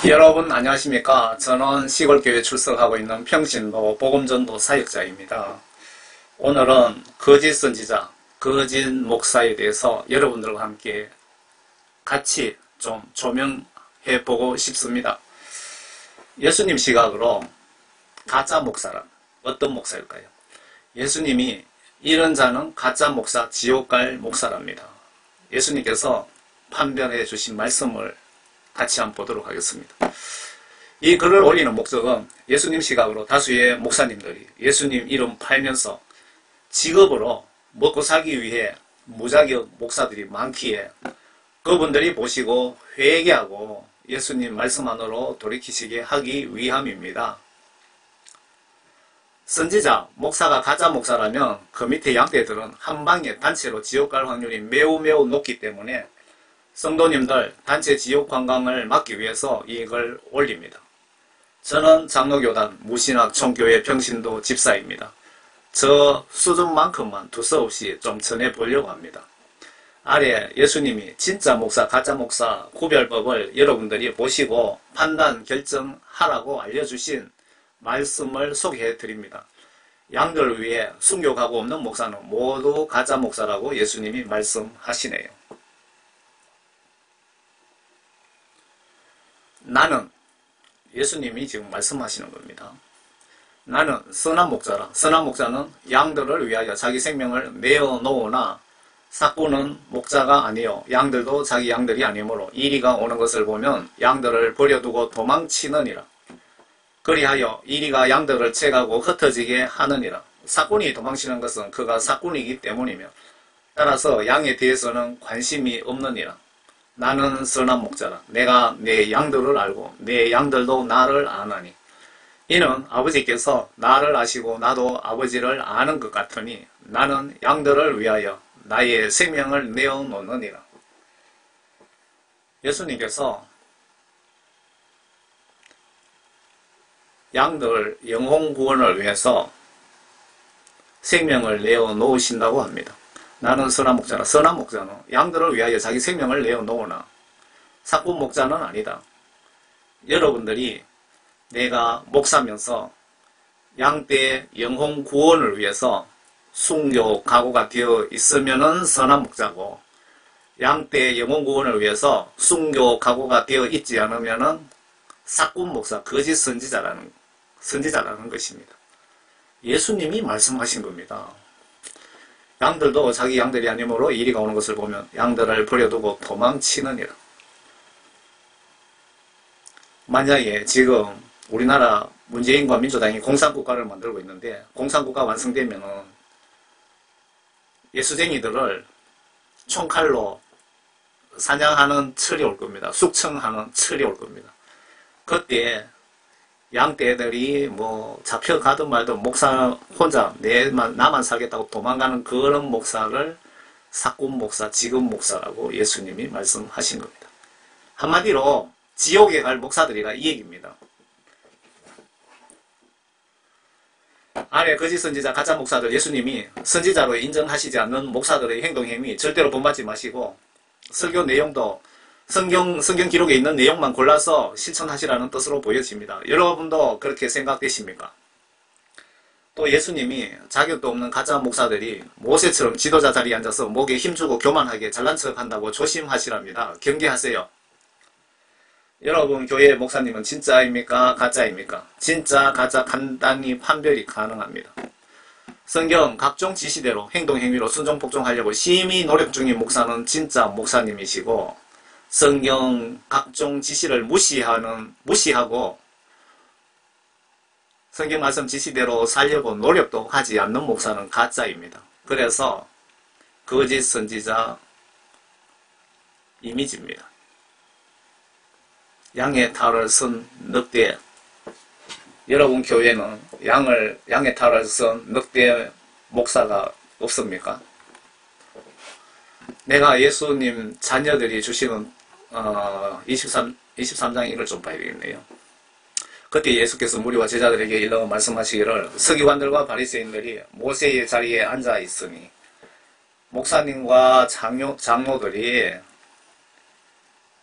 여러분 안녕하십니까? 저는 시골교회 출석하고 있는 평신도 복음전도 사역자입니다. 오늘은 거짓 선지자, 거짓 목사에 대해서 여러분들과 함께 같이 좀 조명해 보고 싶습니다. 예수님 시각으로 가짜 목사란 어떤 목사일까요? 예수님이 이런 자는 가짜 목사, 지옥 갈 목사랍니다. 예수님께서 판별해 주신 말씀을 같이 한번 보도록 하겠습니다. 이 글을 올리는 목적은 예수님 시각으로 다수의 목사님들이 예수님 이름 팔면서 직업으로 먹고 살기 위해 무자격 목사들이 많기에 그분들이 보시고 회개하고 예수님 말씀 안으로 돌이키시게 하기 위함입니다. 선지자, 목사가 가짜 목사라면 그 밑에 양떼들은 한 방에 단체로 지옥 갈 확률이 매우 높기 때문에 성도님들 단체 지옥 관광을 막기 위해서 이 글을 올립니다. 저는 장로교단 무신학 총교회 평신도 집사입니다. 저 수준만큼만 두서없이 좀 전해보려고 합니다. 아래 예수님이 진짜 목사, 가짜 목사 구별법을 여러분들이 보시고 판단, 결정하라고 알려주신 말씀을 소개해드립니다. 양들을 위해 순교하고 없는 목사는 모두 가짜 목사라고 예수님이 말씀하시네요. 나는 예수님이 지금 말씀하시는 겁니다. 나는 선한 목자라. 선한 목자는 양들을 위하여 자기 생명을 내어놓으나 삭구는 목자가 아니요 양들도 자기 양들이 아니므로 이리가 오는 것을 보면 양들을 버려두고 도망치느니라. 그리하여 이리가 양들을 채가고 흩어지게 하느니라. 삭군이 도망치는 것은 그가 삭군이기 때문이며 따라서 양에 대해서는 관심이 없느니라. 나는 선한 목자라. 내가 내 양들을 알고 내 양들도 나를 아나니 이는 아버지께서 나를 아시고 나도 아버지를 아는 것 같으니 나는 양들을 위하여 나의 생명을 내어놓느니라. 예수님께서 양들 영혼 구원을 위해서 생명을 내어놓으신다고 합니다. 나는 선한 목자라. 선한 목자는 양들을 위하여 자기 생명을 내어놓으나 삭군 목자는 아니다. 여러분들이 내가 목사면서 양떼 영혼 구원을 위해서 순교 각오가 되어 있으면은 선한 목자고 양떼 영혼 구원을 위해서 순교 각오가 되어 있지 않으면은 삭군 목사, 거짓 선지자라는 것입니다. 예수님이 말씀하신 겁니다. 양들도 자기 양들이 아니므로 이리가 오는 것을 보면 양들을 버려두고 도망치느니라. 만약에 지금 우리나라 문재인과 민주당이 공산국가를 만들고 있는데 공산국가 완성되면은 예수쟁이들을 총칼로 사냥하는 철이 올 겁니다. 숙청하는 철이 올 겁니다. 그때 양떼들이 뭐 잡혀가든 말든 목사 혼자 나만 살겠다고 도망가는 그런 목사를 삭군 목사, 지금 목사라고 예수님이 말씀하신 겁니다. 한마디로 지옥에 갈 목사들이라 이 얘기입니다. 아래 거짓 선지자, 가짜 목사들 예수님이 선지자로 인정하시지 않는 목사들의 행동 행위 절대로 본받지 마시고 설교 내용도 성경 기록에 있는 내용만 골라서 실천하시라는 뜻으로 보여집니다. 여러분도 그렇게 생각되십니까? 또 예수님이 자격도 없는 가짜 목사들이 모세처럼 지도자 자리에 앉아서 목에 힘주고 교만하게 잘난 척 한다고 조심하시랍니다. 경계하세요. 여러분 교회 목사님은 진짜입니까? 가짜입니까? 진짜, 가짜 간단히 판별이 가능합니다. 성경 각종 지시대로 행동 행위로 순종 복종하려고 심히 노력 중인 목사는 진짜 목사님이시고 성경 각종 지시를 무시하고 성경 말씀 지시대로 살려고 노력도 하지 않는 목사는 가짜입니다. 그래서 거짓 선지자 이미지입니다. 양의 탈을 쓴 늑대. 여러분 교회는 양의 탈을 쓴 늑대 목사가 없습니까? 내가 예수님 자녀들이 주시는 23장 이걸 좀 봐야 되겠네요. 그때 예수께서 무리와 제자들에게 일러 말씀하시기를 서기관들과 바리새인들이 모세의 자리에 앉아 있으니 목사님과 장로들이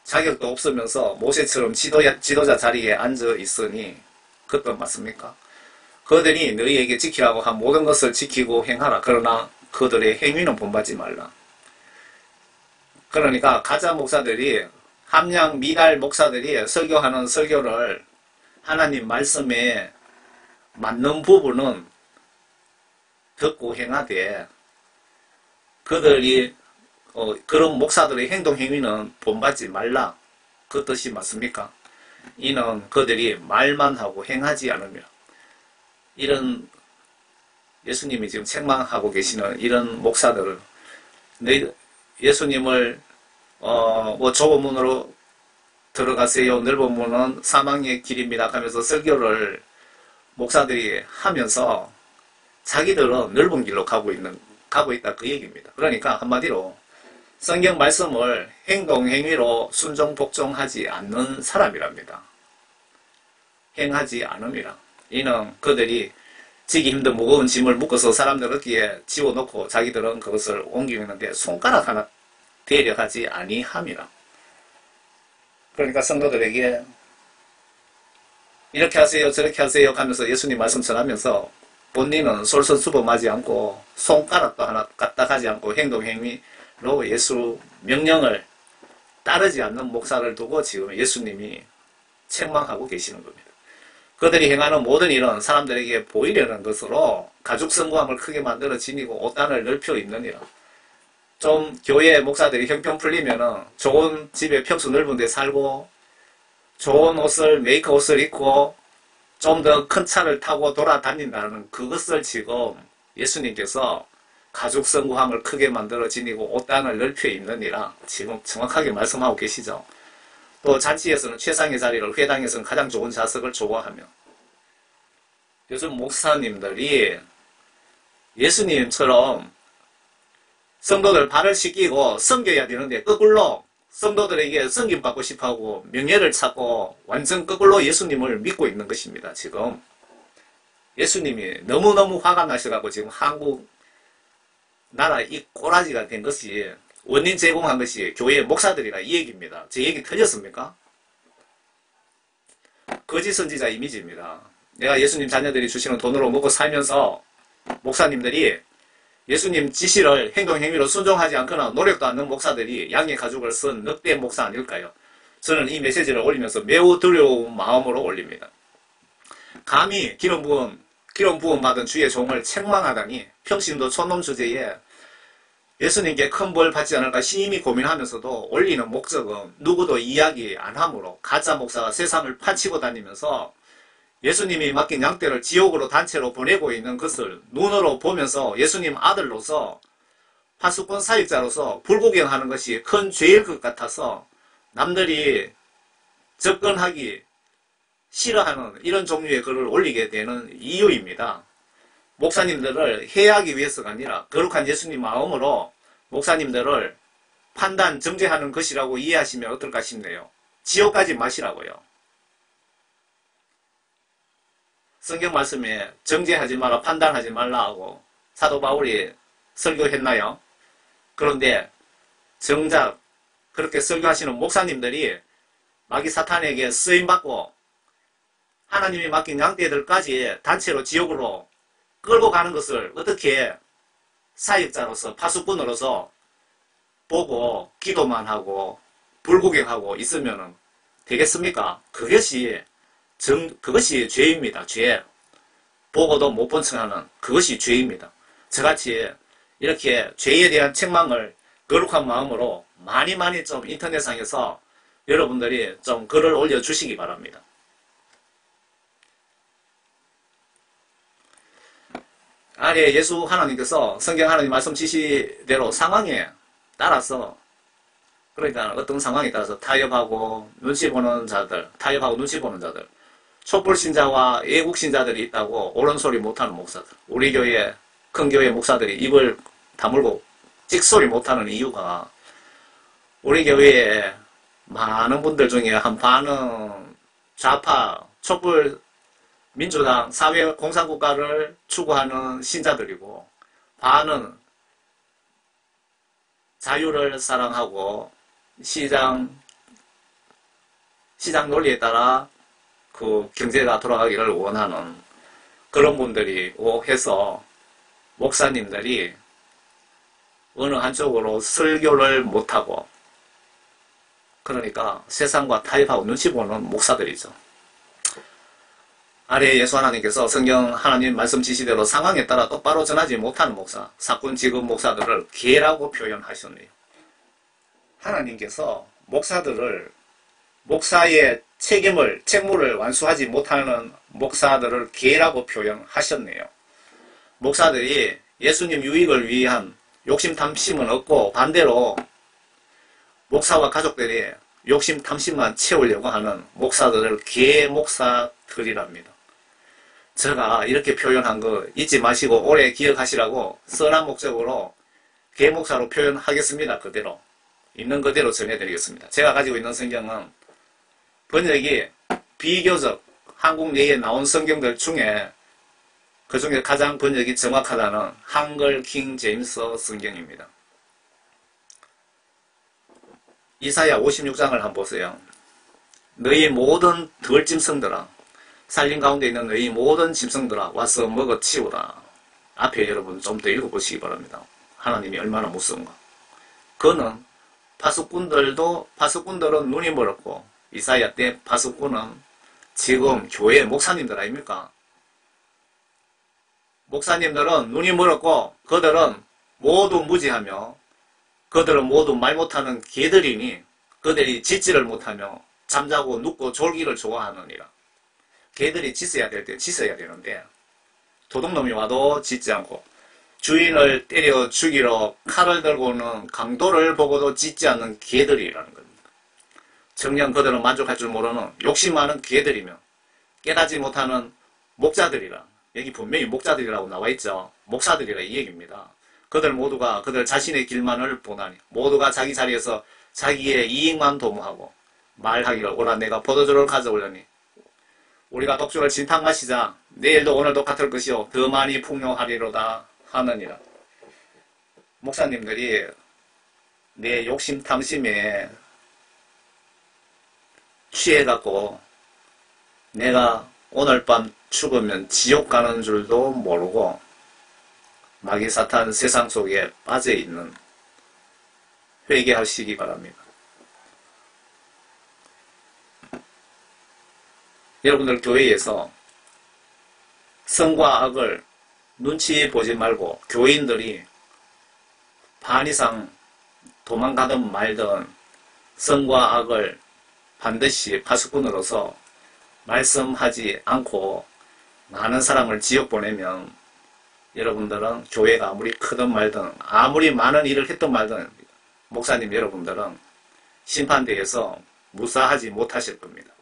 자격도 없으면서 모세처럼 지도자 자리에 앉아 있으니 그것 맞습니까? 그들이 너희에게 지키라고 한 모든 것을 지키고 행하라. 그러나 그들의 행위는 본받지 말라. 그러니까 가짜 목사들이 함량 미달 목사들이 설교하는 설교를 하나님 말씀에 맞는 부분은 듣고 행하되 그들이 그런 목사들의 행동 행위는 본받지 말라. 그 뜻이 맞습니까? 이는 그들이 말만 하고 행하지 않으며 이런 예수님이 지금 책망하고 계시는 이런 목사들을 예수님을 뭐 좁은 문으로 들어가세요. 넓은 문은 사망의 길입니다. 하면서 설교를 목사들이 하면서 자기들은 넓은 길로 가고 있다 그 얘기입니다. 그러니까 한마디로 성경 말씀을 행동 행위로 순종 복종하지 않는 사람이랍니다. 행하지 않음이라. 이는 그들이 지기 힘든 무거운 짐을 묶어서 사람들 어깨에 지워놓고 자기들은 그것을 옮기는데 손가락 하나 대려하지 아니함이라. 그러니까 성도들에게 이렇게 하세요 저렇게 하세요 하면서 예수님 말씀 전하면서 본인은 솔선수범하지 않고 손가락도 하나 까딱하지 않고 행동 행위로 예수 명령을 따르지 않는 목사를 두고 지금 예수님이 책망하고 계시는 겁니다. 그들이 행하는 모든 일은 사람들에게 보이려는 것으로 가죽성구함을 크게 만들어 지니고 옷단을 넓혀 입느니라. 좀 교회 목사들이 형편 풀리면은 좋은 집에 평수 넓은 데 살고 좋은 옷을 메이커 옷을 입고 좀 더 큰 차를 타고 돌아다닌다는 그것을 지금 예수님께서 가죽성구함을 크게 만들어 지니고 옷단을 넓혀 입느니라 지금 정확하게 말씀하고 계시죠. 또 잔치에서는 최상의 자리를 회당에서는 가장 좋은 좌석을 좋아하며 요즘 목사님들이 예수님처럼 성도들 발을 씻기고 섬겨야 되는데 거꾸로 성도들에게 섬김받고 싶어하고 명예를 찾고 완전 거꾸로 예수님을 믿고 있는 것입니다. 지금 예수님이 너무너무 화가 나셔가지고 지금 한국 나라 이 꼬라지가 된 것이 원인 제공한 것이 교회 목사들이라 이 얘기입니다. 제 얘기 틀렸습니까? 거짓 선지자 이미지입니다. 내가 예수님 자녀들이 주시는 돈으로 먹고 살면서 목사님들이 예수님 지시를 행동 행위로 순종하지 않거나 노력도 않는 목사들이 양의 가죽을 쓴 늑대 목사 아닐까요? 저는 이 메시지를 올리면서 매우 두려운 마음으로 올립니다. 감히 기름 부음 받은 주의 종을 책망하다니 평신도 촌놈 주제에 예수님께 큰 벌 받지 않을까 심히 고민하면서도 올리는 목적은 누구도 이야기 안 하므로 가짜 목사가 세상을 파치고 다니면서 예수님이 맡긴 양떼를 지옥으로 단체로 보내고 있는 것을 눈으로 보면서 예수님 아들로서 파수꾼 사역자로서 불구경하는 것이 큰 죄일 것 같아서 남들이 접근하기 싫어하는 이런 종류의 글을 올리게 되는 이유입니다. 목사님들을 해하기 위해서가 아니라 거룩한 예수님 마음으로 목사님들을 판단, 정죄하는 것이라고 이해하시면 어떨까 싶네요. 지옥까지 마시라고요. 성경 말씀에 정죄하지 마라, 판단하지 말라 하고 사도 바울이 설교했나요? 그런데 정작 그렇게 설교하시는 목사님들이 마귀 사탄에게 쓰임받고 하나님이 맡긴 양떼들까지 단체로 지옥으로 끌고 가는 것을 어떻게 사역자로서 파수꾼으로서 보고 기도만 하고 불구경하고 있으면 되겠습니까? 그것이 죄입니다. 죄. 보고도 못 본 척하는 그것이 죄입니다. 저같이 이렇게 죄에 대한 책망을 거룩한 마음으로 많이 좀 인터넷상에서 여러분들이 좀 글을 올려주시기 바랍니다. 아래 예수 하나님께서 성경 하나님 말씀 지시대로 상황에 따라서 그러니까 어떤 상황에 따라서 타협하고 눈치 보는 자들 촛불 신자와 애국 신자들이 있다고 옳은 소리 못하는 목사들 우리 교회 큰 교회 목사들이 입을 다물고 찍소리 못하는 이유가 우리 교회에 많은 분들 중에 한 반은 좌파 촛불 민주당 사회 공산국가를 추구하는 신자들이고 반은 자유를 사랑하고 시장 시장 논리에 따라 그 경제가 돌아가기를 원하는 그런 분들이 해서 목사님들이 어느 한쪽으로 설교를 못하고, 그러니까 세상과 타협하고 눈치 보는 목사들이죠. 아래 예수 하나님께서 성경 하나님 말씀 지시대로 상황에 따라 똑바로 전하지 못하는 목사, 사건 지급 목사들을 개라고 표현하셨네요. 하나님께서 목사들을, 목사의 책무를 완수하지 못하는 목사들을 개라고 표현하셨네요. 목사들이 예수님 유익을 위한 욕심 탐심은 없고, 반대로 목사와 가족들이 욕심 탐심만 채우려고 하는 목사들을 개 목사들이랍니다. 제가 이렇게 표현한 거 잊지 마시고 오래 기억하시라고 선한 목적으로 개 목사로 표현하겠습니다. 그대로 있는 그대로 전해드리겠습니다. 제가 가지고 있는 성경은 번역이 비교적 한국 내에 나온 성경들 중에 그 중에 가장 번역이 정확하다는 한글 킹 제임스 성경입니다. 이사야 56장을 한번 보세요. 너희 모든 들짐승들아, 산림 가운데 있는 너희 모든 짐승들아, 와서 먹어 치우라. 앞에 여러분 좀 더 읽어보시기 바랍니다. 하나님이 얼마나 무서운가. 그는 파수꾼들은 눈이 멀었고, 이사야 때 파수꾼은 지금 교회 목사님들 아닙니까? 목사님들은 눈이 멀었고, 그들은 모두 무지하며, 그들은 모두 말 못하는 개들이니, 그들이 짖지를 못하며 잠자고 눕고 졸기를 좋아하느니라. 개들이 짖어야 될 때 짖어야 되는데, 도둑놈이 와도 짖지 않고, 주인을 때려 죽이러 칼을 들고는 강도를 보고도 짖지 않는 개들이라는 겁니다. 정녕 그들은 만족할 줄 모르는 욕심 많은 개들이며, 깨닫지 못하는 목자들이라. 여기 분명히 목자들이라고 나와있죠. 목사들이라 이 얘기입니다. 그들 모두가 그들 자신의 길만을 보나니, 모두가 자기 자리에서 자기의 이익만 도모하고 말하기를, 오라 내가 포도주를 가져오려니 우리가 독주를 진탕 마시자. 내일도 오늘도 같을 것이요 더 많이 풍요하리로다 하느니라. 목사님들이 내 욕심 탐심에 취해갖고 내가 오늘 밤 죽으면 지옥 가는 줄도 모르고 마귀 사탄 세상 속에 빠져있는, 회개하시기 바랍니다. 여러분들 교회에서 선과 악을 눈치 보지 말고 교인들이 반 이상 도망가든 말든 선과 악을 반드시 파수꾼으로서 말씀하지 않고 많은 사람을 지옥 보내면 여러분들은 교회가 아무리 크든 말든 아무리 많은 일을 했든 말든 목사님 여러분들은 심판대에서 무사하지 못하실 겁니다.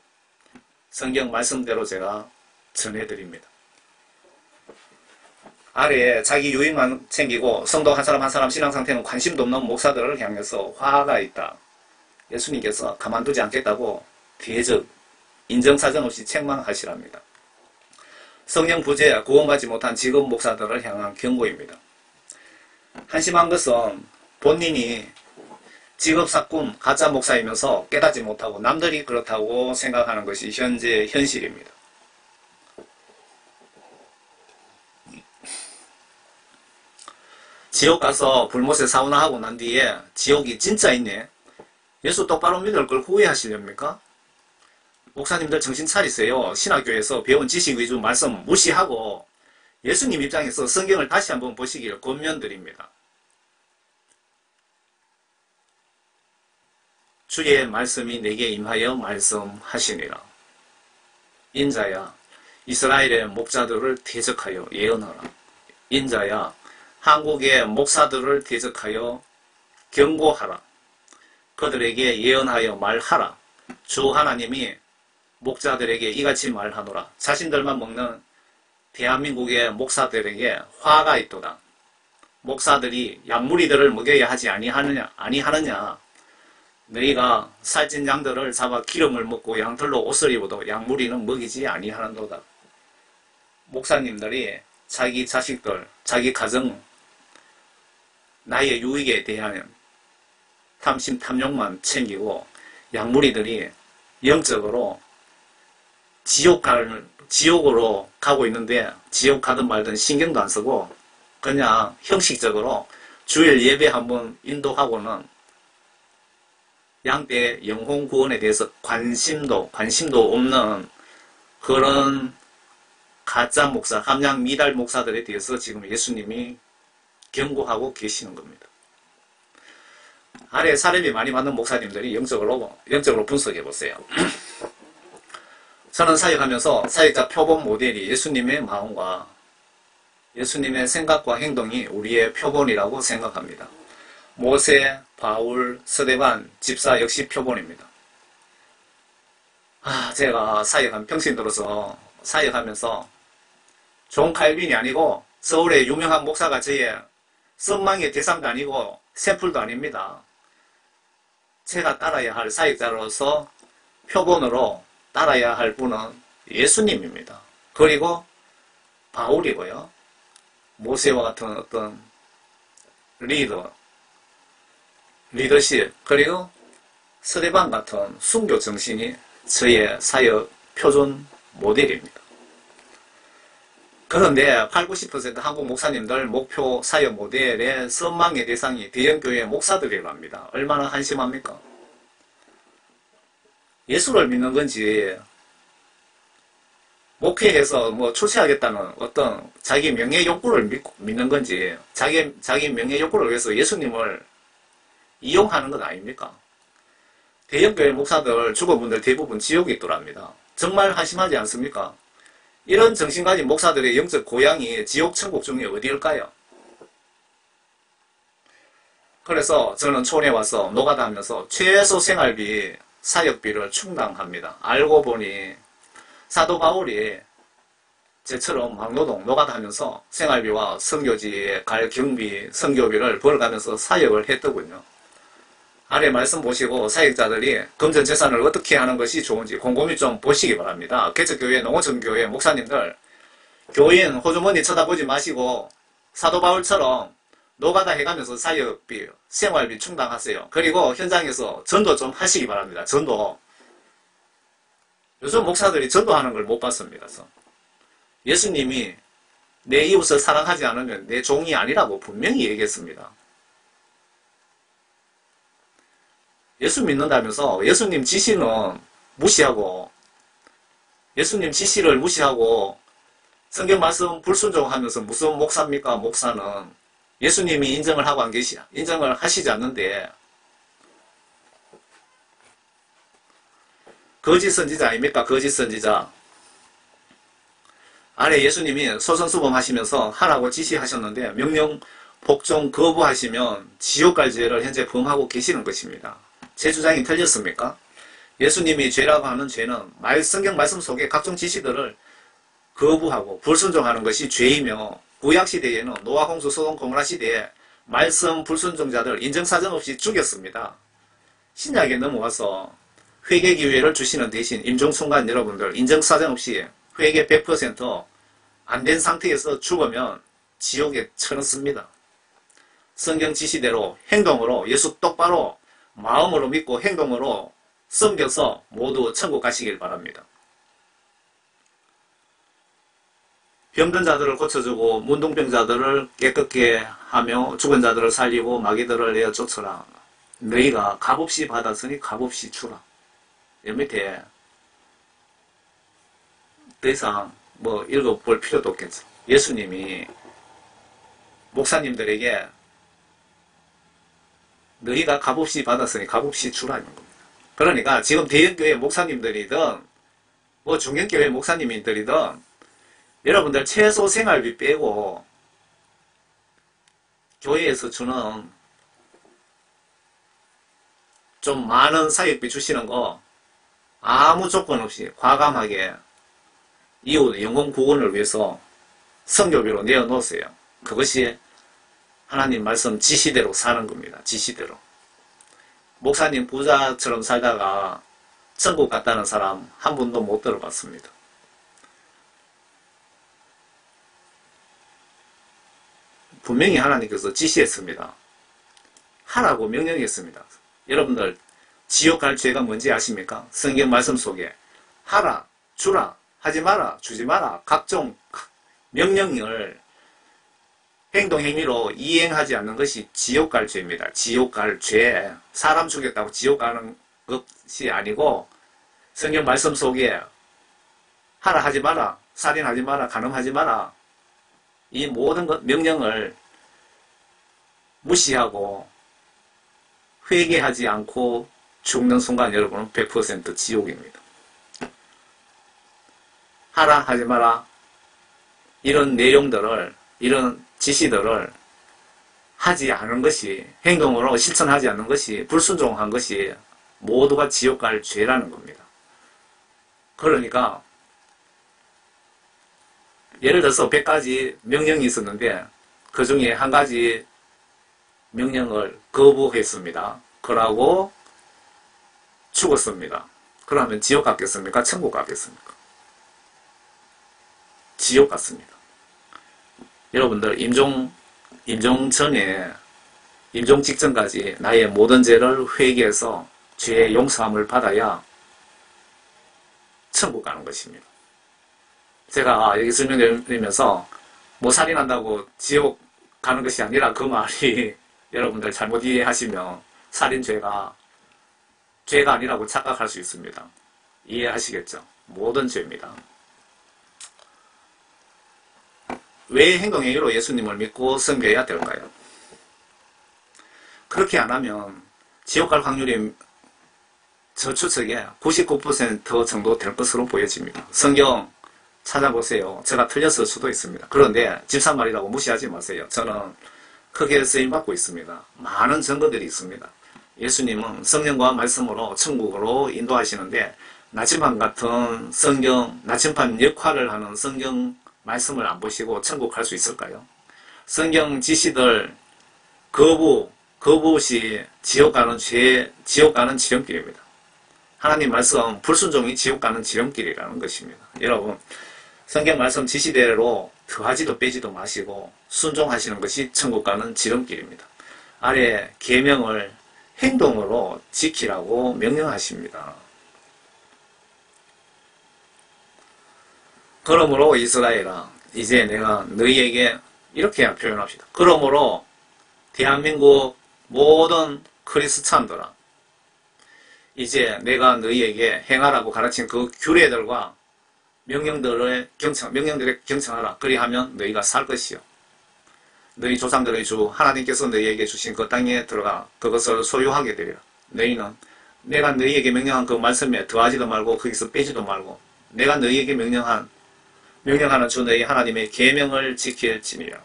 성경 말씀대로 제가 전해드립니다. 아래에 자기 유익만 챙기고 성도 한 사람 한 사람 신앙 상태는 관심도 없는 목사들을 향해서 화가 있다. 예수님께서 가만두지 않겠다고 대적 인정사정 없이 책망하시랍니다. 성령 부재 구원받지 못한 직업 목사들을 향한 경고입니다. 한심한 것은 본인이 직업사꾼 가짜 목사이면서 깨닫지 못하고 남들이 그렇다고 생각하는 것이 현재 현실입니다. 지옥 가서 불못에 사우나하고 난 뒤에 지옥이 진짜 있네. 예수 똑바로 믿을 걸 후회하시렵니까? 목사님들 정신 차리세요. 신학교에서 배운 지식 위주 말씀 무시하고 예수님 입장에서 성경을 다시 한번 보시기를 권면드립니다. 주의 말씀이 내게 임하여 말씀하시니라. 인자야, 이스라엘의 목자들을 대적하여 예언하라. 인자야, 한국의 목사들을 대적하여 경고하라. 그들에게 예언하여 말하라. 주 하나님이 목자들에게 이같이 말하노라. 자신들만 먹는 대한민국의 목사들에게 화가 있도다. 목사들이 양무리들을 먹여야 하지 아니하느냐. 너희가 살찐 양들을 잡아 기름을 먹고 양털로 옷을 입어도 양무리는 먹이지 아니하는도다. 목사님들이 자기 자식들, 자기 가정, 나의 유익에 대한 탐심 탐욕만 챙기고 양무리들이 영적으로 지옥으로 가고 있는데 지옥 가든 말든 신경도 안 쓰고 그냥 형식적으로 주일 예배 한번 인도하고는 양떼 영혼 구원에 대해서 관심도 없는 그런 가짜 목사, 함량 미달 목사들에 대해서 지금 예수님이 경고하고 계시는 겁니다. 아래 사례비 많이 받는 목사님들이 영적으로 분석해 보세요. 저는 사역하면서 사역자 표본 모델이 예수님의 마음과 예수님의 생각과 행동이 우리의 표본이라고 생각합니다. 모세, 바울, 스데반, 집사 역시 표본입니다. 제가 평신 들어서 사역하면서 존 칼빈이 아니고 서울의 유명한 목사가 저의 선망의 대상도 아니고 샘플도 아닙니다. 제가 따라야 할 사역자로서 표본으로 따라야 할 분은 예수님입니다. 그리고 바울이고요. 모세와 같은 어떤 리더십, 그리고 스데반 같은 순교 정신이 저의 사역 표준 모델입니다. 그런데 80~90% 한국 목사님들 목표 사역 모델의 선망의 대상이 대형교회 목사들이라고 합니다. 얼마나 한심합니까? 예수를 믿는 건지 목회해서 출세하겠다는 어떤 자기 명예 욕구를 믿는 건지 자기 명예 욕구를 위해서 예수님을 이용하는 건 아닙니까? 대형교회 목사들 죽은 분들 대부분 지옥에 있더랍니다. 정말 한심하지 않습니까? 이런 정신 가진 목사들의 영적 고향이 지옥 천국 중에 어디일까요? 그래서 저는 촌에 와서 노가다 하면서 최소 생활비, 사역비를 충당합니다. 알고 보니 사도 바울이 제처럼 막노동, 노가다 하면서 생활비와 선교지에 갈 경비, 선교비를 벌어가면서 사역을 했더군요. 아래 말씀 보시고 사역자들이 금전 재산을 어떻게 하는 것이 좋은지 곰곰이 좀 보시기 바랍니다. 개척교회, 농어촌교회 목사님들 교인, 호주머니 쳐다보지 마시고 사도 바울처럼 노가다 해가면서 사역비, 생활비 충당하세요. 그리고 현장에서 전도 좀 하시기 바랍니다. 전도. 요즘 목사들이 전도하는 걸 못 봤습니다. 예수님이 내 이웃을 사랑하지 않으면 내 종이 아니라고 분명히 얘기했습니다. 예수 믿는다면서 예수님 지시는 무시하고 예수님 지시를 무시하고 성경 말씀 불순종하면서 무슨 목사입니까? 목사는 예수님이 인정을 하시지 않는데 거짓 선지자 아닙니까? 거짓 선지자. 아래 예수님이 소선수범 하시면서 하라고 지시하셨는데 명령 복종 거부하시면 지옥 갈 죄를 현재 범하고 계시는 것입니다. 제 주장이 틀렸습니까? 예수님이 죄라고 하는 죄는 성경 말씀 속에 각종 지시들을 거부하고 불순종하는 것이 죄이며 구약시대에는 노아 홍수 소돔 고모라 시대에 말씀 불순종자들 인정사정 없이 죽였습니다. 신약에 넘어와서 회개 기회를 주시는 대신 임종순간 여러분들 인정사정 없이 회개 100% 안 된 상태에서 죽으면 지옥에 쳐넣습니다. 성경 지시대로 행동으로 예수 똑바로 마음으로 믿고 행동으로 섬겨서 모두 천국 가시길 바랍니다. 병든 자들을 고쳐주고 문둥병자들을 깨끗게 하며 죽은 자들을 살리고 마귀들을 내어 쫓으라. 너희가 값없이 받았으니 값없이 주라. 이 밑에 더 이상 읽어볼 필요도 없겠죠. 예수님이 목사님들에게 너희가 값없이 받았으니 값없이 주라는 겁니다. 그러니까 지금 대형교회 목사님들이든 중형교회 목사님들이든 여러분들 최소 생활비 빼고 교회에서 주는 좀 많은 사역비 주시는 거 아무 조건 없이 과감하게 이웃 영혼 구원을 위해서 선교비로 내어놓으세요. 그것이 하나님 말씀 지시대로 사는 겁니다. 지시대로. 목사님 부자처럼 살다가 천국 갔다는 사람 한 분도 못 들어봤습니다. 분명히 하나님께서 지시했습니다. 하라고 명령했습니다. 여러분들 지옥 갈 죄가 뭔지 아십니까? 성경 말씀 속에 하라, 주라, 하지 마라, 주지 마라 각종 명령을 행동 행위로 이행하지 않는 것이 지옥 갈 죄입니다. 지옥 갈 죄. 사람 죽였다고 지옥 가는 것이 아니고 성경 말씀 속에 하라 하지 마라, 살인하지 마라, 간음하지 마라 이 모든 명령을 무시하고 회개하지 않고 죽는 순간 여러분은 100% 지옥입니다. 하라 하지 마라 이런 내용들을 이런 지시들을 하지 않은 것이 행동으로 실천하지 않는 것이 불순종한 것이 모두가 지옥 갈 죄라는 겁니다. 그러니까 예를 들어서 100가지 명령이 있었는데 그 중에 한 가지 명령을 거부했습니다. 그러고 죽었습니다. 그러면 지옥 갔겠습니까? 천국 갔겠습니까? 지옥 갔습니다. 여러분들 임종 전에 임종 직전까지 나의 모든 죄를 회개해서 죄의 용서함을 받아야 천국 가는 것입니다. 제가 여기 설명드리면서 뭐 살인한다고 지옥 가는 것이 아니라 그 말이 여러분들 잘못 이해하시면 살인죄가 죄가 아니라고 착각할 수 있습니다. 이해하시겠죠? 모든 죄입니다. 왜 행동행위로 예수님을 믿고 섬겨야 될까요? 그렇게 안 하면 지옥 갈 확률이 저 추측에 99% 정도 될 것으로 보여집니다. 성경 찾아보세요. 제가 틀렸을 수도 있습니다. 그런데 집사말이라고 무시하지 마세요. 저는 크게 쓰임받고 있습니다. 많은 증거들이 있습니다. 예수님은 성령과 말씀으로 천국으로 인도하시는데 나침반 같은 성경, 나침반 역할을 하는 성경 말씀을 안 보시고 천국 갈 수 있을까요? 성경 지시들 거부시 지옥 가는 지름길입니다. 하나님 말씀 불순종이 지옥 가는 지름길이라는 것입니다. 여러분 성경 말씀 지시대로 더하지도 빼지도 마시고 순종하시는 것이 천국 가는 지름길입니다. 아래 계명을 행동으로 지키라고 명령하십니다. 그러므로 이스라엘아 이제 내가 너희에게 이렇게 표현합시다. 그러므로 대한민국 모든 크리스찬들아 이제 내가 너희에게 행하라고 가르친 그 규례들과 명령들에 경청하라. 그리하면 너희가 살 것이요. 너희 조상들의 주 하나님께서 너희에게 주신 그 땅에 들어가 그것을 소유하게 되리라. 너희는 내가 너희에게 명령한 그 말씀에 더하지도 말고 거기서 빼지도 말고 내가 너희에게 명령하는 주 너희 하나님의 계명을 지킬지니라.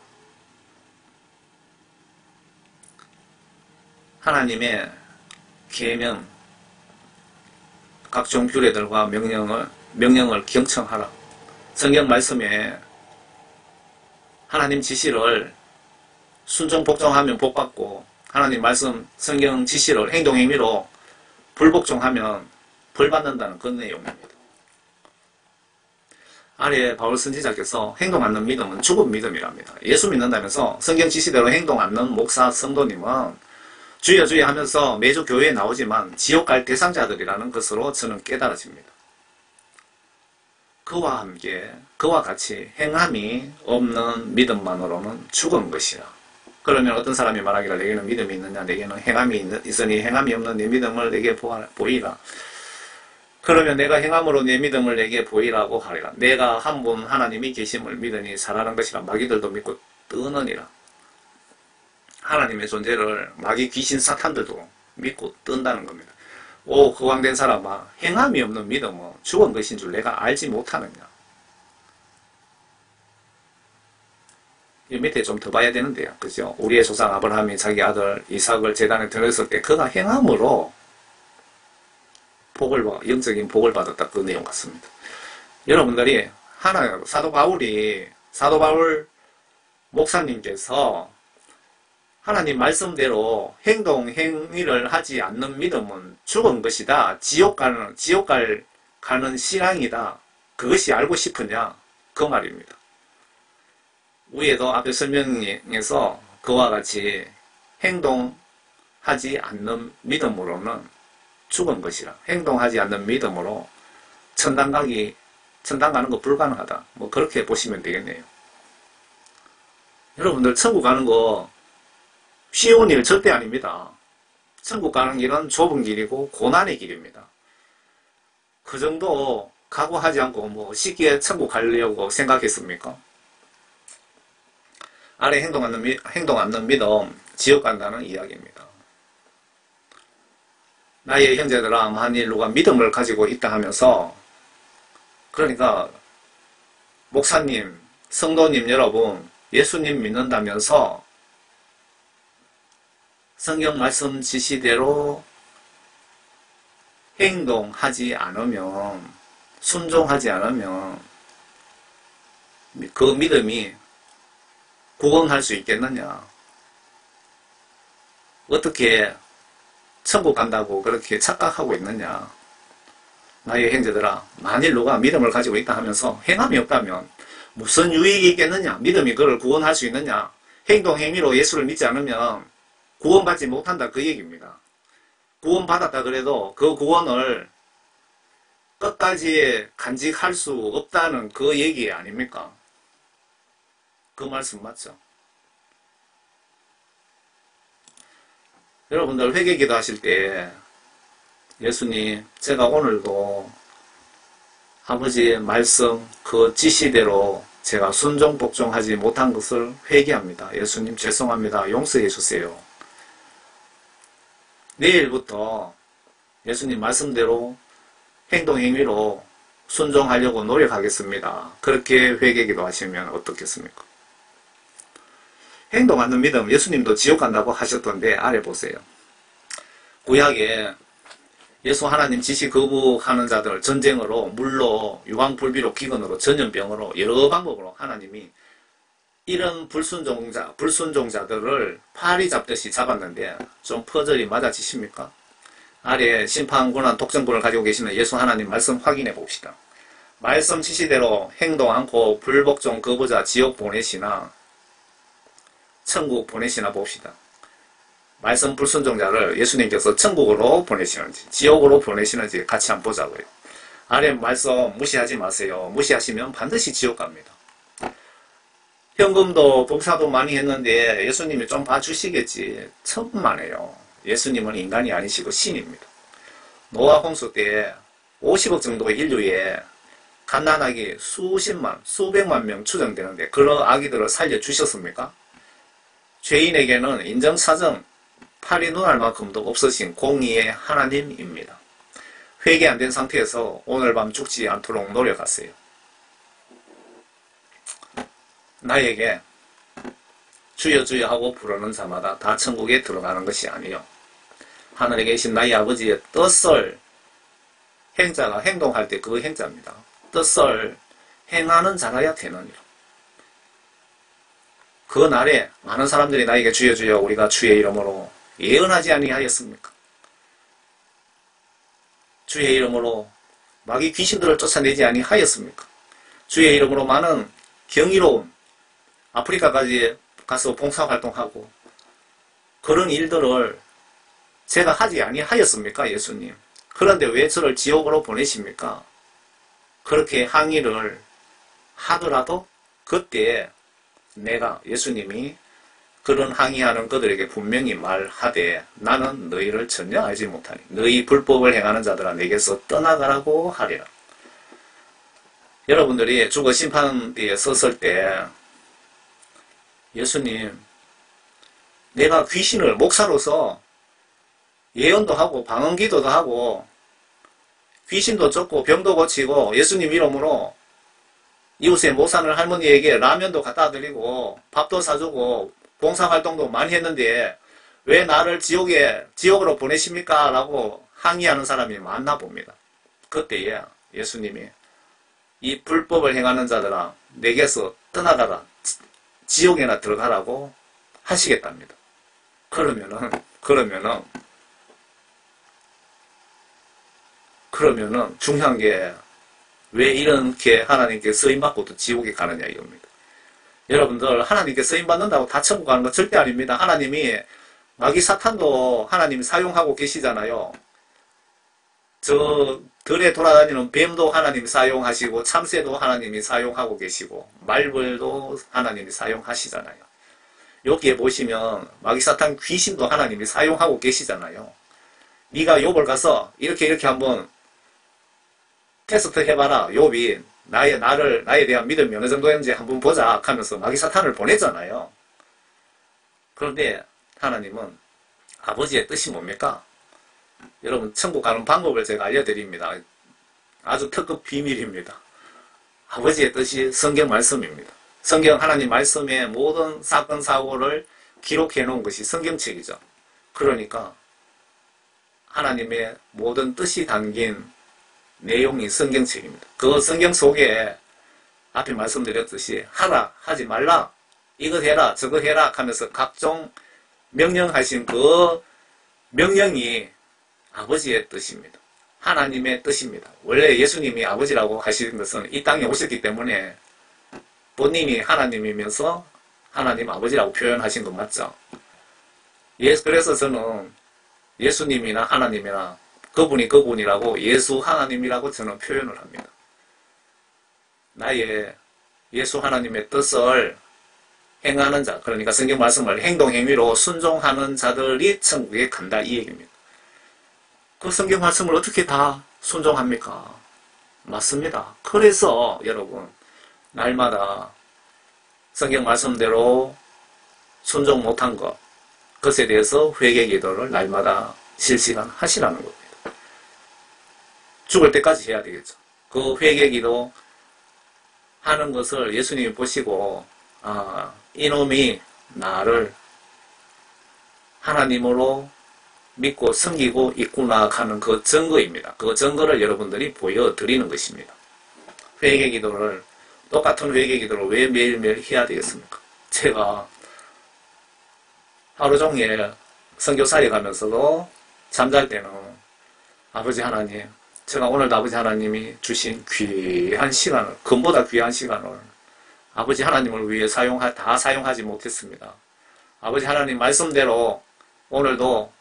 하나님의 계명 각종 규례들과 명령을 경청하라. 성경 말씀에 하나님 지시를 순종 복종하면 복받고 하나님 말씀 성경 지시를 행동행위로 불복종하면 벌받는다는 그 내용입니다. 아래 바울 선지자께서 행동 않는 믿음은 죽은 믿음이랍니다. 예수 믿는다면서 성경 지시대로 행동 않는 목사 성도님은 주여 주여 하면서 매주 교회에 나오지만 지옥 갈 대상자들이라는 것으로 저는 깨달아집니다. 그와 함께 그와 같이 행함이 없는 믿음만으로는 죽은 것이라. 그러면 어떤 사람이 말하기를 내게는 믿음이 있느냐 내게는 행함이 있으니 행함이 없는 내 믿음을 내게 보이라. 그러면 내가 행함으로 내 믿음을 내게 보이라고 하리라. 내가 한 분 하나님이 계심을 믿으니 살아난 것이라. 마귀들도 믿고 뜨느니라. 하나님의 존재를 마귀 귀신 사탄들도 믿고 뜬다는 겁니다. 오 거왕된 사람아 행함이 없는 믿음은 죽은 것인 줄 내가 알지 못하느냐. 이 밑에 좀 더 봐야 되는데요. 그죠? 우리의 조상 아브라함이 자기 아들 이삭을 제단에 드렸을 때 그가 행함으로 영적인 복을 받았다. 그 내용 같습니다. 여러분들이 사도 바울 목사님께서 하나님 말씀대로 행위를 하지 않는 믿음은 죽은 것이다. 지옥 가는 신앙이다. 그것이 알고 싶으냐? 그 말입니다. 위에도 앞에 설명에서 그와 같이 행동하지 않는 믿음으로는 죽은 것이라. 행동하지 않는 믿음으로 천당 가는 거 불가능하다. 뭐 그렇게 보시면 되겠네요. 여러분들 천국 가는 거 쉬운 일 절대 아닙니다. 천국 가는 길은 좁은 길이고 고난의 길입니다. 그 정도 각오하지 않고 뭐 쉽게 천국 가려고 생각했습니까? 아래 행동 않는 믿음 지옥 간다는 이야기입니다. 나의 형제들아, 만일 누가 믿음을 가지고 있다 하면서, 그러니까 목사님, 성도님 여러분, 예수님 믿는다면서 성경 말씀 지시대로 행동하지 않으면, 순종하지 않으면 그 믿음이 구원할 수 있겠느냐? 어떻게 천국 간다고 그렇게 착각하고 있느냐? 나의 형제들아, 만일 누가 믿음을 가지고 있다 하면서 행함이 없다면 무슨 유익이 있겠느냐? 믿음이 그를 구원할 수 있느냐? 행동, 행위로 예수를 믿지 않으면 구원받지 못한다, 그 얘기입니다. 구원받았다 그래도 그 구원을 끝까지 간직할 수 없다는 그 얘기 아닙니까? 그 말씀 맞죠? 여러분들 회개기도 하실 때 예수님, 제가 오늘도 아버지의 말씀 그 지시대로 제가 순종 복종하지 못한 것을 회개합니다. 예수님 죄송합니다. 용서해 주세요. 내일부터 예수님 말씀대로 행동 행위로 순종하려고 노력하겠습니다. 그렇게 회개기도 하시면 어떻겠습니까? 행동 않는 믿음, 예수님도 지옥 간다고 하셨던데 아래 보세요. 구약에 예수 하나님 지시 거부하는 자들 전쟁으로, 물로, 유황불비로, 기근으로, 전염병으로 여러 방법으로 하나님이 이런 불순종자들을 파리 잡듯이 잡았는데 좀 퍼즐이 맞아지십니까? 아래 심판군한 독점군을 가지고 계시는 예수 하나님 말씀 확인해 봅시다. 말씀 지시대로 행동 않고 불복종 거부자 지옥 보내시나 천국 보내시나 봅시다. 말씀 불순종자를 예수님께서 천국으로 보내시는지 지옥으로 보내시는지 같이 한번 보자고요. 아래 말씀 무시하지 마세요. 무시하시면 반드시 지옥 갑니다. 현금도 봉사도 많이 했는데 예수님이 좀 봐주시겠지. 천만에요. 예수님은 인간이 아니시고 신입니다. 노아 홍수 때 50억 정도의 인류에 갓난아기 수십만, 수백만 명 추정되는데 그런 아기들을 살려주셨습니까? 죄인에게는 인정사정, 팔이 눈알 만큼도 없으신 공의의 하나님입니다. 회개 안 된 상태에서 오늘 밤 죽지 않도록 노력하세요. 나에게 주여 주여 하고 부르는 자마다 다 천국에 들어가는 것이 아니요. 하늘에 계신 나의 아버지의 뜻을 행자가 행동할 때 그 행자입니다. 뜻을 행하는 자라야 되느니라. 그 날에 많은 사람들이 나에게 주여 주여 우리가 주의 이름으로 예언하지 아니하였습니까? 주의 이름으로 마귀 귀신들을 쫓아내지 아니하였습니까? 주의 이름으로 많은 경이로운 아프리카까지 가서 봉사활동하고 그런 일들을 제가 하지 아니하였습니까? 예수님. 그런데 왜 저를 지옥으로 보내십니까? 그렇게 항의를 하더라도 그때 내가 예수님이 그런 항의하는 그들에게 분명히 말하되 나는 너희를 전혀 알지 못하니 너희 불법을 행하는 자들아 내게서 떠나가라고 하리라. 여러분들이 죽어 심판대에 섰을 때 예수님, 내가 귀신을 목사로서 예언도 하고 방언기도도 하고 귀신도 쫓고 병도 고치고 예수님 이름으로 이웃의 못 사는 할머니에게 라면도 갖다 드리고 밥도 사주고 봉사활동도 많이 했는데 왜 나를 지옥으로 보내십니까? 라고 항의하는 사람이 많나 봅니다. 그때에 예수님이 이 불법을 행하는 자들아 내게서 떠나가라. 지옥에나 들어가라고 하시겠답니다. 그러면은 중요한 게 왜 이렇게 하나님께 쓰임받고도 지옥에 가느냐 이겁니다. 여러분들 하나님께 쓰임받는다고 다 천국 가는 거 절대 아닙니다. 하나님이 마귀 사탄도 하나님이 사용하고 계시잖아요. 저 들에 돌아다니는 뱀도 하나님이 사용하시고 참새도 하나님이 사용하고 계시고 말벌도 하나님이 사용하시잖아요. 여기에 보시면 마귀사탄 귀신도 하나님이 사용하고 계시잖아요. 네가 욥을 가서 이렇게 한번 테스트 해봐라. 욥이 나에 대한 믿음이 어느 정도인지 한번 보자 하면서 마귀사탄을 보냈잖아요. 그런데 하나님은 아버지의 뜻이 뭡니까? 여러분 천국 가는 방법을 제가 알려드립니다. 아주 특급 비밀입니다. 아버지의 뜻이 성경 말씀입니다. 성경 하나님 말씀의 모든 사건 사고를 기록해 놓은 것이 성경책이죠. 그러니까 하나님의 모든 뜻이 담긴 내용이 성경책입니다. 그 성경 속에 앞에 말씀드렸듯이 하라, 하지 말라, 이거 해라, 저거 해라 하면서 각종 명령하신 그 명령이 아버지의 뜻입니다. 하나님의 뜻입니다. 원래 예수님이 아버지라고 하시는 것은 이 땅에 오셨기 때문에 본인이 하나님이면서 하나님 아버지라고 표현하신 거 맞죠? 그래서 저는 예수님이나 하나님이나 그분이 그분이라고 예수 하나님이라고 저는 표현을 합니다. 나의 예수 하나님의 뜻을 행하는 자, 그러니까 성경 말씀을 행동 행위로 순종하는 자들이 천국에 간다 이 얘기입니다. 그 성경 말씀을 어떻게 다 순종합니까? 맞습니다. 그래서 여러분 날마다 성경 말씀대로 순종 못한 것, 그것에 대해서 회개 기도를 날마다 실시간 하시라는 겁니다. 죽을 때까지 해야 되겠죠. 그 회개 기도 하는 것을 예수님이 보시고 이놈이 나를 하나님으로 믿고 섬기고 있구나 하는 그 증거입니다. 그 증거를 여러분들이 보여드리는 것입니다. 회개 기도를 똑같은 회개 기도를 왜 매일매일 해야 되겠습니까? 제가 하루 종일 선교사에 가면서도 잠잘 때는 아버지 하나님, 제가 오늘도 아버지 하나님이 주신 귀한 시간을, 금보다 귀한 시간을 아버지 하나님을 위해 다 사용하지 못했습니다. 아버지 하나님 말씀대로 오늘도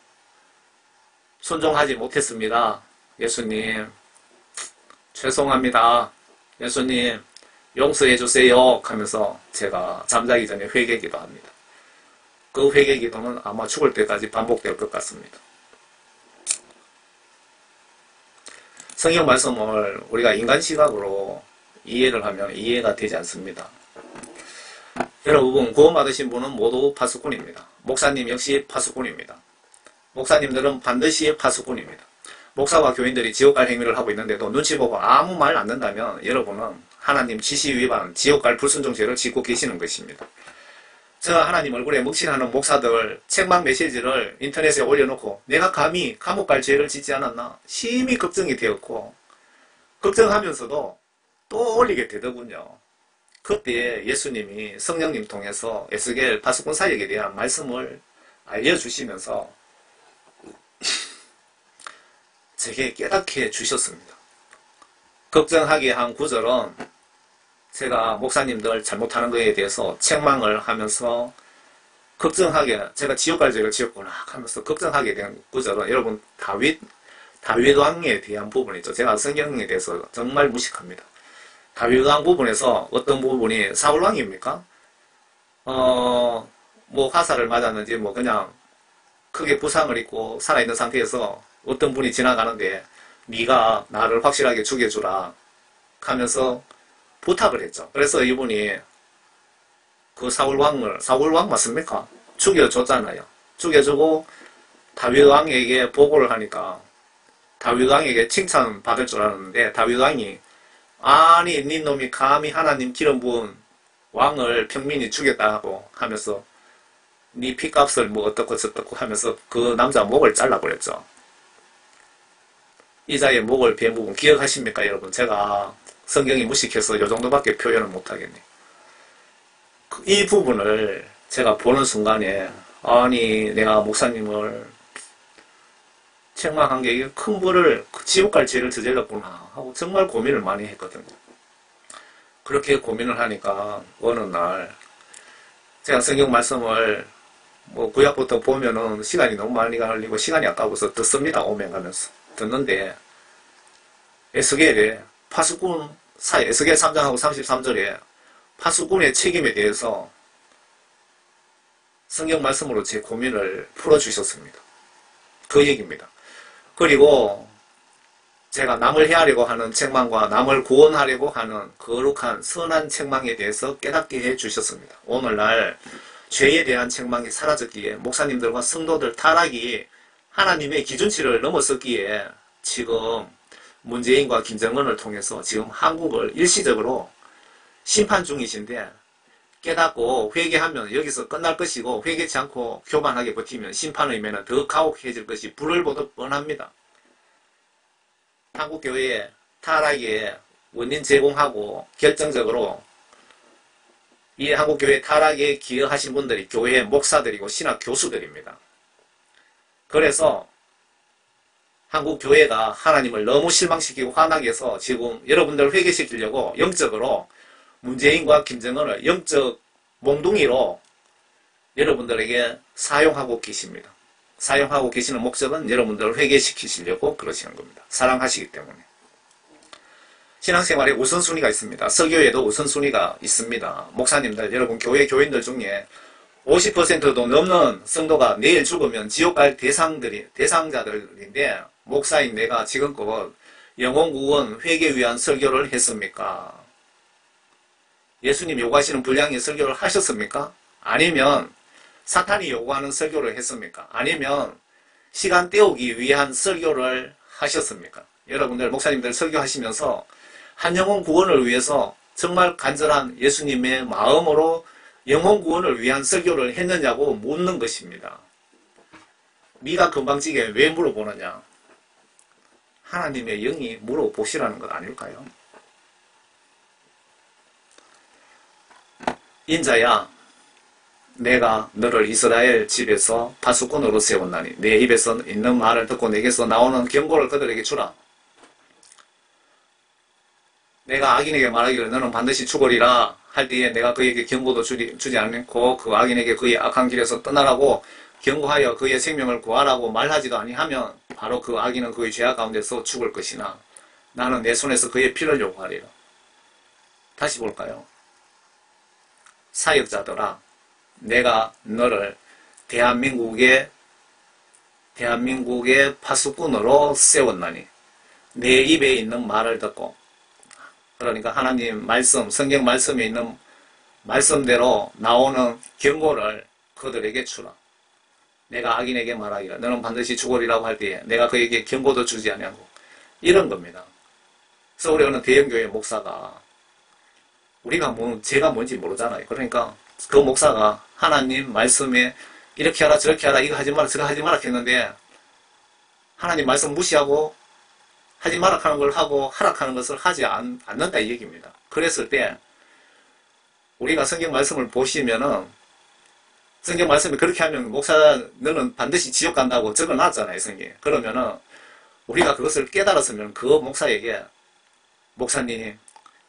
순종하지 못했습니다. 예수님, 죄송합니다. 예수님, 용서해 주세요. 하면서 제가 잠자기 전에 회개 기도합니다. 그 회개 기도는 아마 죽을 때까지 반복될 것 같습니다. 성경 말씀을 우리가 인간 시각으로 이해를 하면 이해가 되지 않습니다. 여러분, 구원 받으신 분은 모두 파수꾼입니다. 목사님 역시 파수꾼입니다. 목사님들은 반드시 파수꾼입니다. 목사와 교인들이 지옥 갈 행위를 하고 있는데도 눈치 보고 아무 말 안 듣는다면 여러분은 하나님 지시 위반, 지옥 갈 불순종죄를 짓고 계시는 것입니다. 제가 하나님 얼굴에 묵신하는 목사들 책망 메시지를 인터넷에 올려놓고 내가 감히 감옥 갈 죄를 짓지 않았나 심히 걱정이 되었고 걱정하면서도 또 올리게 되더군요. 그때 예수님이 성령님 통해서 에스겔 파수꾼 사역에 대한 말씀을 알려주시면서 제게 깨닫게 해주셨습니다. 걱정하게 한 구절은 제가 목사님들 잘못하는 것에 대해서 책망을 하면서 걱정하게, 제가 지옥 갈 죄를 지었구나 하면서 걱정하게 된 구절은 여러분 다윗 왕에 대한 부분이죠. 제가 성경에 대해서 정말 무식합니다. 다윗 왕 부분에서 어떤 부분이 사울 왕입니까? 뭐 화살을 맞았는지 뭐 그냥 크게 부상을 입고 살아있는 상태에서 어떤 분이 지나가는데 네가 나를 확실하게 죽여주라 하면서 부탁을 했죠. 그래서 이분이 그 사울 왕 맞습니까? 죽여줬잖아요. 죽여주고 다윗 왕에게 보고를 하니까 다윗 왕에게 칭찬 받을 줄 알았는데 다윗 왕이 아니 네 놈이 감히 하나님 기름 부은 왕을 평민이 죽였다고 하면서 네 피값을 뭐 어떻고 저떻고 하면서 그 남자 목을 잘라버렸죠. 이자의 목을 베 부분 기억하십니까 여러분? 제가 성경이 무식해서 이 정도밖에 표현을 못하겠네요. 이 부분을 제가 보는 순간에 아니 내가 목사님을 책망한 게 큰 벌을 지옥 갈 죄를 저질렀구나 하고 정말 고민을 많이 했거든요. 그렇게 고민을 하니까 어느 날 제가 성경 말씀을 뭐 구약부터 보면은 시간이 너무 많이 걸리고 시간이 아까워서 듣습니다. 오면 가면서 듣는데 에스겔에 파수꾼 사이, 에스겔 3장하고 33절에 파수꾼의 책임에 대해서 성경 말씀으로 제 고민을 풀어주셨습니다. 그 얘기입니다. 그리고 제가 남을 헤아리고 하는 책망과 남을 구원하려고 하는 거룩한 선한 책망에 대해서 깨닫게 해주셨습니다. 오늘날 죄에 대한 책망이 사라졌기에 목사님들과 성도들 타락이 하나님의 기준치를 넘었었기에 지금 문재인과 김정은을 통해서 지금 한국을 일시적으로 심판 중이신데, 깨닫고 회개하면 여기서 끝날 것이고 회개치 않고 교만하게 버티면 심판의 면은 더 가혹해질 것이 불을 보듯 뻔합니다. 한국교회의 타락의 원인 제공하고 결정적으로 이 한국교회 타락에 기여하신 분들이 교회의 목사들이고 신학 교수들입니다. 그래서 한국교회가 하나님을 너무 실망시키고 화나게 해서 지금 여러분들을 회개시키려고 영적으로 문재인과 김정은을 영적 몽둥이로 여러분들에게 사용하고 계십니다. 사용하고 계시는 목적은 여러분들을 회개시키시려고 그러시는 겁니다. 사랑하시기 때문에. 신앙생활에 우선순위가 있습니다. 설교에도 우선순위가 있습니다. 목사님들, 여러분 교회 교인들 중에 50%도 넘는 성도가 내일 죽으면 지옥 갈 대상자들인데, 목사인 내가 지금껏 영혼구원 회개 위한 설교를 했습니까? 예수님 요구하시는 분량의 설교를 하셨습니까? 아니면 사탄이 요구하는 설교를 했습니까? 아니면 시간 때우기 위한 설교를 하셨습니까? 여러분들 목사님들 설교하시면서 한 영혼 구원을 위해서 정말 간절한 예수님의 마음으로 영혼 구원을 위한 설교를 했느냐고 묻는 것입니다. 미가 금방지게 왜 물어보느냐? 하나님의 영이 물어보시라는 것 아닐까요? 인자야, 내가 너를 이스라엘 집에서 파수꾼으로 세웠나니 내 입에서 있는 말을 듣고 내게서 나오는 경고를 그들에게 주라. 내가 악인에게 말하기를 너는 반드시 죽으리라 할 때에 내가 그에게 경고도 주지 않고 그 악인에게 그의 악한 길에서 떠나라고 경고하여 그의 생명을 구하라고 말하지도 아니하면 바로 그 악인은 그의 죄악 가운데서 죽을 것이나 나는 내 손에서 그의 피를 요구하리라. 다시 볼까요? 사역자들아, 내가 너를 대한민국의 파수꾼으로 세웠나니 내 입에 있는 말을 듣고, 그러니까 하나님 말씀, 성경 말씀에 있는 말씀대로 나오는 경고를 그들에게 주라. 내가 악인에게 말하기를 너는 반드시 죽으리라고 할 때에 내가 그에게 경고도 주지 아니하고, 이런 겁니다. 서울에 어느 대형교회 목사가, 우리가 제가 뭔지 모르잖아요. 그러니까 그 목사가 하나님 말씀에 이렇게 하라 저렇게 하라 이거 하지 마라 저거 하지 마라 했는데, 하나님 말씀 무시하고 하지 마라 하는 걸 하고 하락하는 것을 하지 않는다 이 얘기입니다. 그랬을 때 우리가 성경 말씀을 보시면은, 성경 말씀이 그렇게 하면 목사 너는 반드시 지옥 간다고 적어놨잖아요 성경에. 그러면은 우리가 그것을 깨달았으면 그 목사에게, 목사님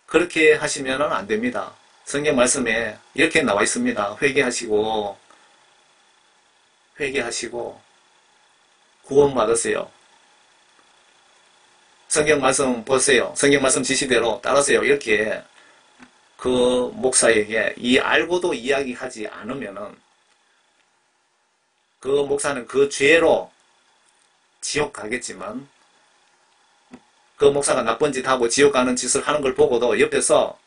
그렇게 하시면은 안 됩니다. 성경 말씀에 이렇게 나와 있습니다. 회개하시고 구원 받으세요. 성경 말씀 보세요. 성경 말씀 지시대로 따르세요. 이렇게 그 목사에게 알고도 이야기하지 않으면은 그 목사는 그 죄로 지옥 가겠지만, 그 목사가 나쁜 짓 하고 지옥 가는 짓을 하는 걸 보고도 옆에서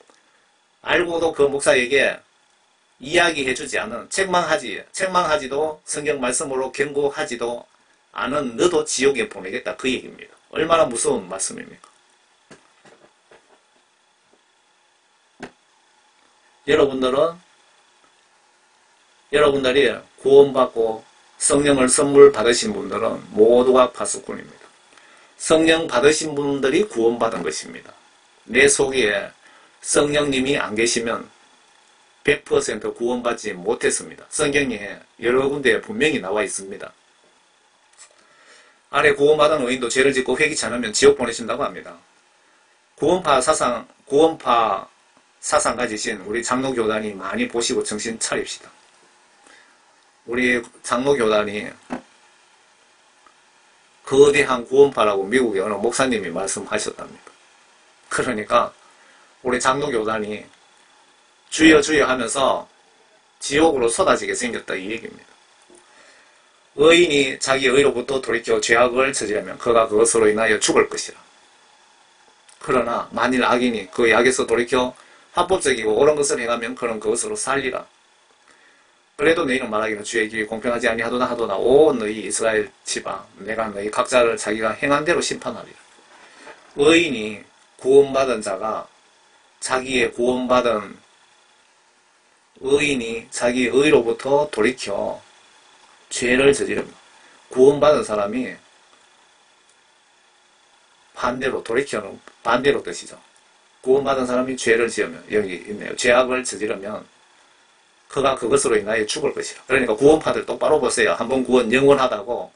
알고도 그 목사에게 이야기해주지 않은, 책망하지도 성경 말씀으로 경고하지도 않은 너도 지옥에 보내겠다 그 얘기입니다. 얼마나 무서운 말씀입니까? 여러분들이 구원받고 성령을 선물 받으신 분들은 모두가 파수꾼입니다. 성령 받으신 분들이 구원받은 것입니다. 내 속에 성령님이 안 계시면 100% 구원받지 못했습니다. 성경에 여러 군데에 분명히 나와 있습니다. 아래 구원받은 의인도 죄를 짓고 회개치 않으면 지옥 보내신다고 합니다. 구원파 사상 가지신 우리 장로교단이 많이 보시고 정신 차립시다. 우리 장로교단이 거대한 구원파라고 미국의 어느 목사님이 말씀하셨답니다. 그러니까 우리 장로교단이 주여 주여 하면서 지옥으로 쏟아지게 생겼다 이 얘기입니다. 의인이 자기 의로부터 돌이켜 죄악을 저지르면 그가 그것으로 인하여 죽을 것이라. 그러나 만일 악인이 그 악에서 돌이켜 합법적이고 옳은 것을 행하면 그는 그것으로 살리라. 그래도 너희는 말하기를 주의 길이 공평하지 아니하도다 하도다. 오 너희 이스라엘 집아 내가 너희 각자를 자기가 행한 대로 심판하리라. 의인이 구원받은 자가 자기의 구원받은 의인이 자기 의로부터 돌이켜 죄를 저지르면 구원받은 사람이 반대로 돌이켜는 반대로 뜻이죠. 구원받은 사람이 죄를 지으면 여기 있네요. 죄악을 저지르면 그가 그것으로 인하여 죽을 것이라. 그러니까 구원파들 똑바로 보세요. 한번 구원 영원하다고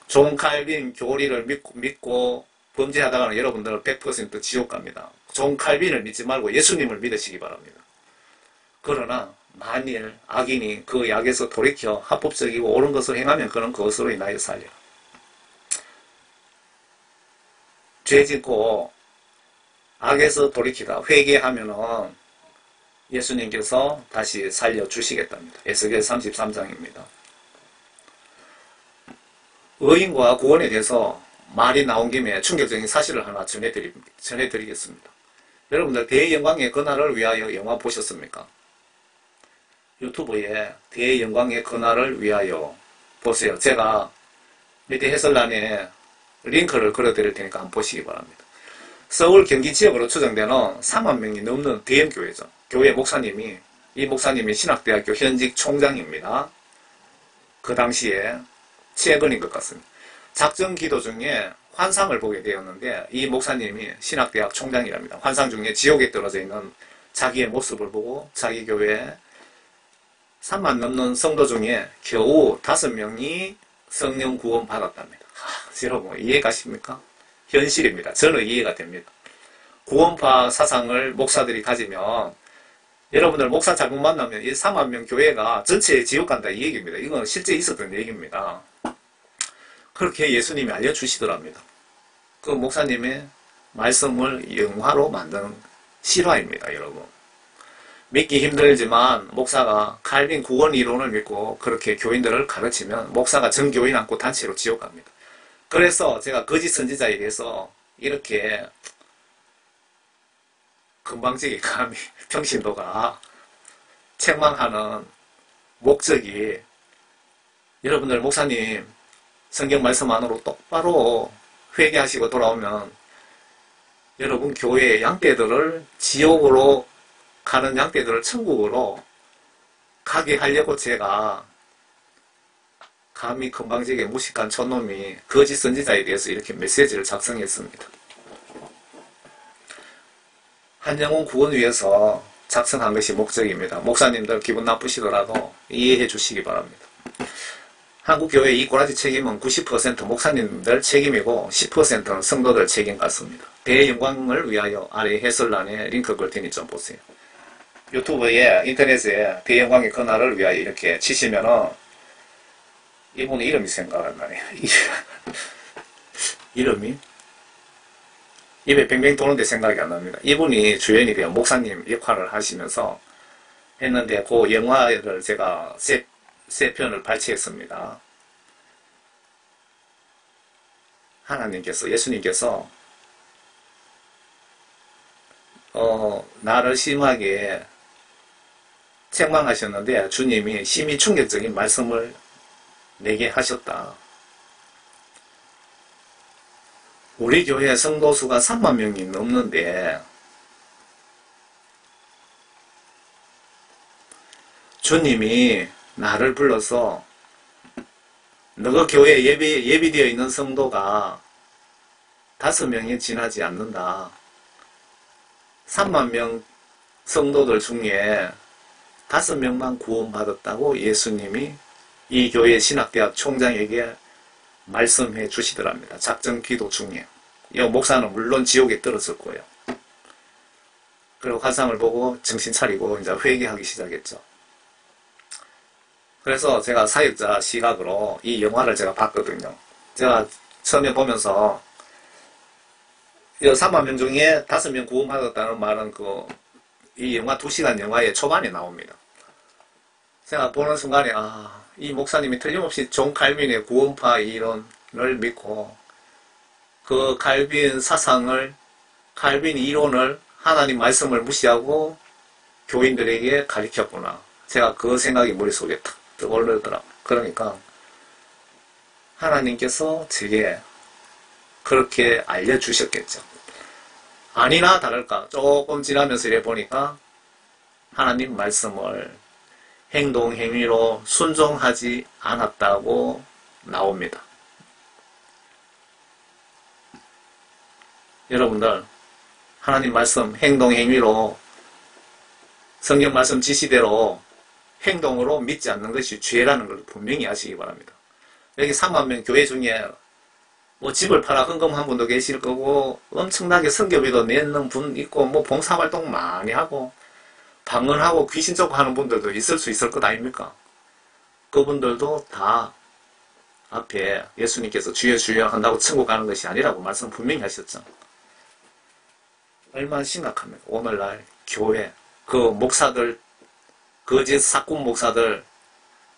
존 칼빈 교리를 믿고 범죄하다가는 여러분들은 100% 지옥 갑니다. 존 칼빈을 믿지 말고 예수님을 믿으시기 바랍니다. 그러나 만일 악인이 그 약에서 돌이켜 합법적이고 옳은 것을 행하면 그는 그것으로 인하여 살리라. 죄 짓고 악에서 돌이키다 회개하면은 예수님께서 다시 살려주시겠답니다. 에스겔 33장입니다. 의인과 구원에 대해서 말이 나온 김에 충격적인 사실을 하나 전해드리겠습니다. 여러분들 대영광의 그날을 위하여 영화 보셨습니까? 유튜브에 대영광의 그날을 위하여 보세요. 제가 밑에 해설란에 링크를 걸어드릴 테니까 한번 보시기 바랍니다. 서울 경기 지역으로 추정되는 3만 명이 넘는 대형교회죠. 교회 목사님이 이 목사님이 신학대학교 현직 총장입니다. 그 당시에 최근인 것 같습니다. 작전 기도 중에 환상을 보게 되었는데 이 목사님이 신학대학 총장이랍니다. 환상 중에 지옥에 떨어져 있는 자기의 모습을 보고 자기 교회에 3만 넘는 성도 중에 겨우 5명이 성령 구원 받았답니다. 여러분 이해가십니까? 현실입니다. 저는 이해가 됩니다. 구원파 사상을 목사들이 가지면 여러분들 목사 잘못 만나면 이 3만 명 교회가 전체에 지옥 간다 이 얘기입니다. 이건 실제 있었던 얘기입니다. 그렇게 예수님이 알려주시더랍니다. 그 목사님의 말씀을 영화로 만드는 실화입니다. 여러분. 믿기 힘들지만 목사가 칼빈 구원 이론을 믿고 그렇게 교인들을 가르치면 목사가 전 교인 안고 단체로 지옥 갑니다. 그래서 제가 거짓 선지자에 대해서 이렇게 금방지게 감히 평신도가 책망하는 목적이 여러분들 목사님 성경 말씀 안으로 똑바로 회개하시고 돌아오면 여러분 교회의 양떼들을 지옥으로 가는 양떼들을 천국으로 가게 하려고 제가 감히 건방지게 무식한 촌놈이 거짓 선지자에 대해서 이렇게 메시지를 작성했습니다. 한영혼 구원 위해서 작성한 것이 목적입니다. 목사님들 기분 나쁘시더라도 이해해 주시기 바랍니다. 한국교회 이 꼬라지 책임은 90% 목사님들 책임이고 10%는 성도들 책임 같습니다. 대영광을 위하여 아래 해설란에 링크 걸 테니 좀 보세요. 유튜브에 인터넷에 대영광의 그날을 위하여 이렇게 치시면은 이분 이름이 생각 안 나네요. 이름이? 입에 뱅뱅 도는데 생각이 안 납니다. 이분이 주연이 되어 목사님 역할을 하시면서 했는데 그 영화를 제가 세 편을 발췌했습니다. 하나님께서 예수님께서 나를 심하게 책망하셨는데 주님이 심히 충격적인 말씀을 내게 하셨다. 우리 교회 성도수가 3만 명이 넘는데 주님이 나를 불러서 너가 교회에 예비되어 있는 성도가 5명이 지나지 않는다. 3만 명 성도들 중에 5명만 구원받았다고 예수님이 이 교회 신학대학 총장에게 말씀해 주시더랍니다. 작전 기도 중에. 이 목사는 물론 지옥에 떨어질 거예요. 그리고 환상을 보고 정신 차리고 이제 회개하기 시작했죠. 그래서 제가 사역자 시각으로 이 영화를 제가 봤거든요. 제가 처음에 보면서 3만 명 중에 5명 구원받았다는 말은 이 영화 2시간 영화의 초반에 나옵니다. 제가 보는 순간에 이 목사님이 틀림없이 존 칼빈의 구원파 이론을 믿고 그 칼빈 사상을, 칼빈 이론을, 하나님 말씀을 무시하고 교인들에게 가르쳤구나. 제가 그 생각이 머릿속에 탁 떠오르더라고요. 그러니까 하나님께서 제게 그렇게 알려주셨겠죠. 아니나 다를까 조금 지나면서 이래 보니까 하나님 말씀을 행동, 행위로 순종하지 않았다고 나옵니다. 여러분들, 하나님 말씀, 행동, 행위로 성경 말씀 지시대로 행동으로 믿지 않는 것이 죄라는 걸 분명히 아시기 바랍니다. 여기 3만 명 교회 중에 집을 팔아 헌금한 분도 계실 거고 엄청나게 성교비도 내는 분 있고 봉사활동 많이 하고 방언하고 귀신 쫓고 하는 분들도 있을 수 있을 것 아닙니까? 그분들도 다 앞에 예수님께서 주여 주여 한다고 천국 가는 것이 아니라고 말씀 분명히 하셨죠. 얼마나 심각합니까? 오늘날 교회 목사들, 거짓 사꾼 목사들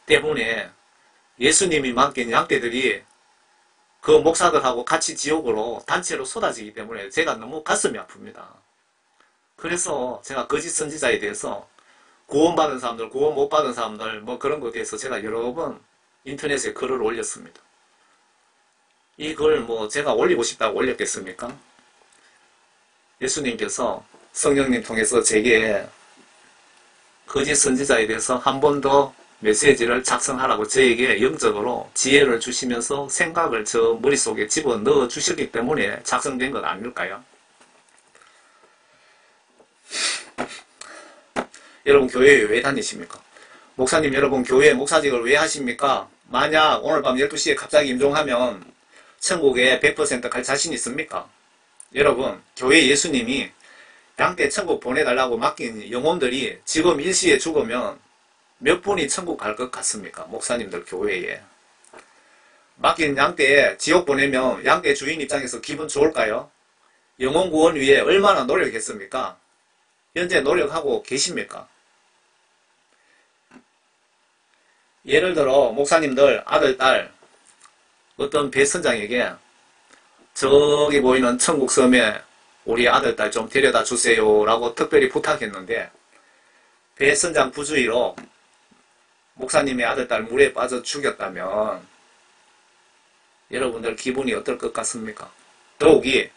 때문에 예수님이 맡긴 양떼들이 그 목사들하고 같이 지옥으로 단체로 쏟아지기 때문에 제가 너무 가슴이 아픕니다. 그래서 제가 거짓 선지자에 대해서 구원받은 사람들, 구원 못 받은 사람들 그런 것에 대해서 제가 여러 번 인터넷에 글을 올렸습니다. 이 글 제가 올리고 싶다고 올렸겠습니까? 예수님께서 성령님 통해서 제게 거짓 선지자에 대해서 한 번 더 메시지를 작성하라고 저에게 영적으로 지혜를 주시면서 생각을 저 머릿속에 집어넣어 주셨기 때문에 작성된 것 아닐까요? 여러분 교회에 왜 다니십니까? 목사님 여러분 교회 목사직을 왜 하십니까? 만약 오늘 밤 12시에 갑자기 임종하면 천국에 100% 갈 자신 있습니까? 여러분 교회 예수님이 양떼 천국 보내달라고 맡긴 영혼들이 지금 일시에 죽으면 몇 분이 천국 갈 것 같습니까? 목사님들 교회에. 맡긴 양떼에 지옥 보내면 양떼 주인 입장에서 기분 좋을까요? 영혼 구원 위해 얼마나 노력했습니까? 현재 노력하고 계십니까? 예를 들어 목사님들 아들, 딸 어떤 배선장에게 저기 보이는 천국섬에 우리 아들, 딸 좀 데려다 주세요 라고 특별히 부탁했는데 배선장 부주의로 목사님의 아들, 딸 물에 빠져 죽였다면 여러분들 기분이 어떨 것 같습니까? 더욱이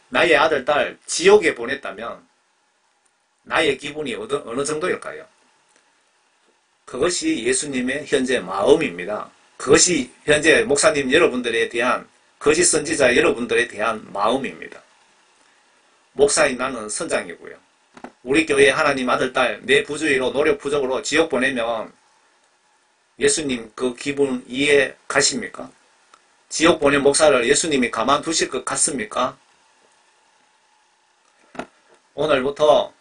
나의 아들, 딸 지옥에 보냈다면 나의 기분이 어느 정도일까요? 그것이 예수님의 현재 마음입니다. 그것이 현재 목사님 여러분들에 대한 거짓 선지자 여러분들에 대한 마음입니다. 목사인 나는 선장이고요. 우리 교회 하나님 아들, 딸 내 부주의로 노력 부족으로 지옥 보내면 예수님 그 기분 이해 가십니까? 지옥 보낸 목사를 예수님이 가만두실 것 같습니까? 오늘부터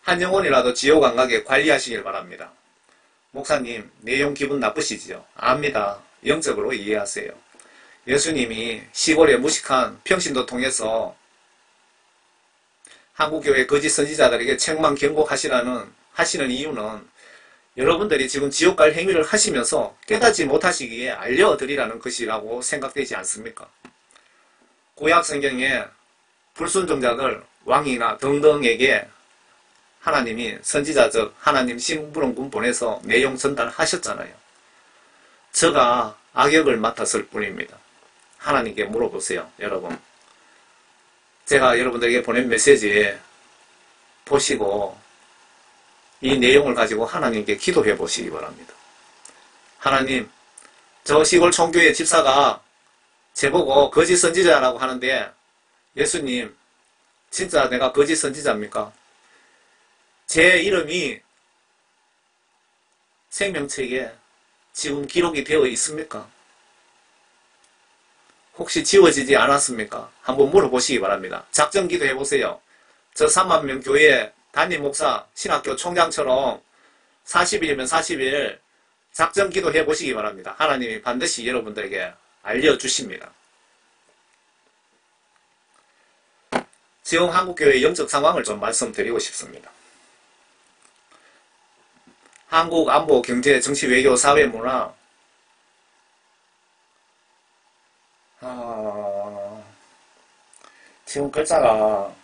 한 영혼이라도 지옥 안 가게 관리하시길 바랍니다. 목사님 내용 기분 나쁘시지요? 압니다. 영적으로 이해하세요. 예수님이 시골의 무식한 평신도 통해서 한국교회 거짓 선지자들에게 책망 경고하시는 이유는 여러분들이 지금 지옥 갈 행위를 하시면서 깨닫지 못하시기에 알려드리라는 것이라고 생각되지 않습니까? 구약 성경에 불순종자들, 왕이나 등등에게 하나님이 선지자 즉 하나님 심부름꾼 보내서 내용 전달하셨잖아요. 저가 악역을 맡았을 뿐입니다. 하나님께 물어보세요. 여러분 제가 여러분들에게 보낸 메시지 보시고 이 내용을 가지고 하나님께 기도해 보시기 바랍니다. 하나님 저 시골 총교회 집사가 제보고 거짓 선지자라고 하는데 예수님 진짜 내가 거짓 선지자입니까? 제 이름이 생명책에 지금 기록이 되어 있습니까? 혹시 지워지지 않았습니까? 한번 물어보시기 바랍니다. 작전 기도해 보세요. 저 3만 명 교회 담임 목사 신학교 총장처럼 40일이면 40일 작전 기도해 보시기 바랍니다. 하나님이 반드시 여러분들에게 알려주십니다. 지금 한국교회의 영적 상황을 좀 말씀드리고 싶습니다. 한국 안보, 경제, 정치, 외교, 사회, 문화 지금 글자가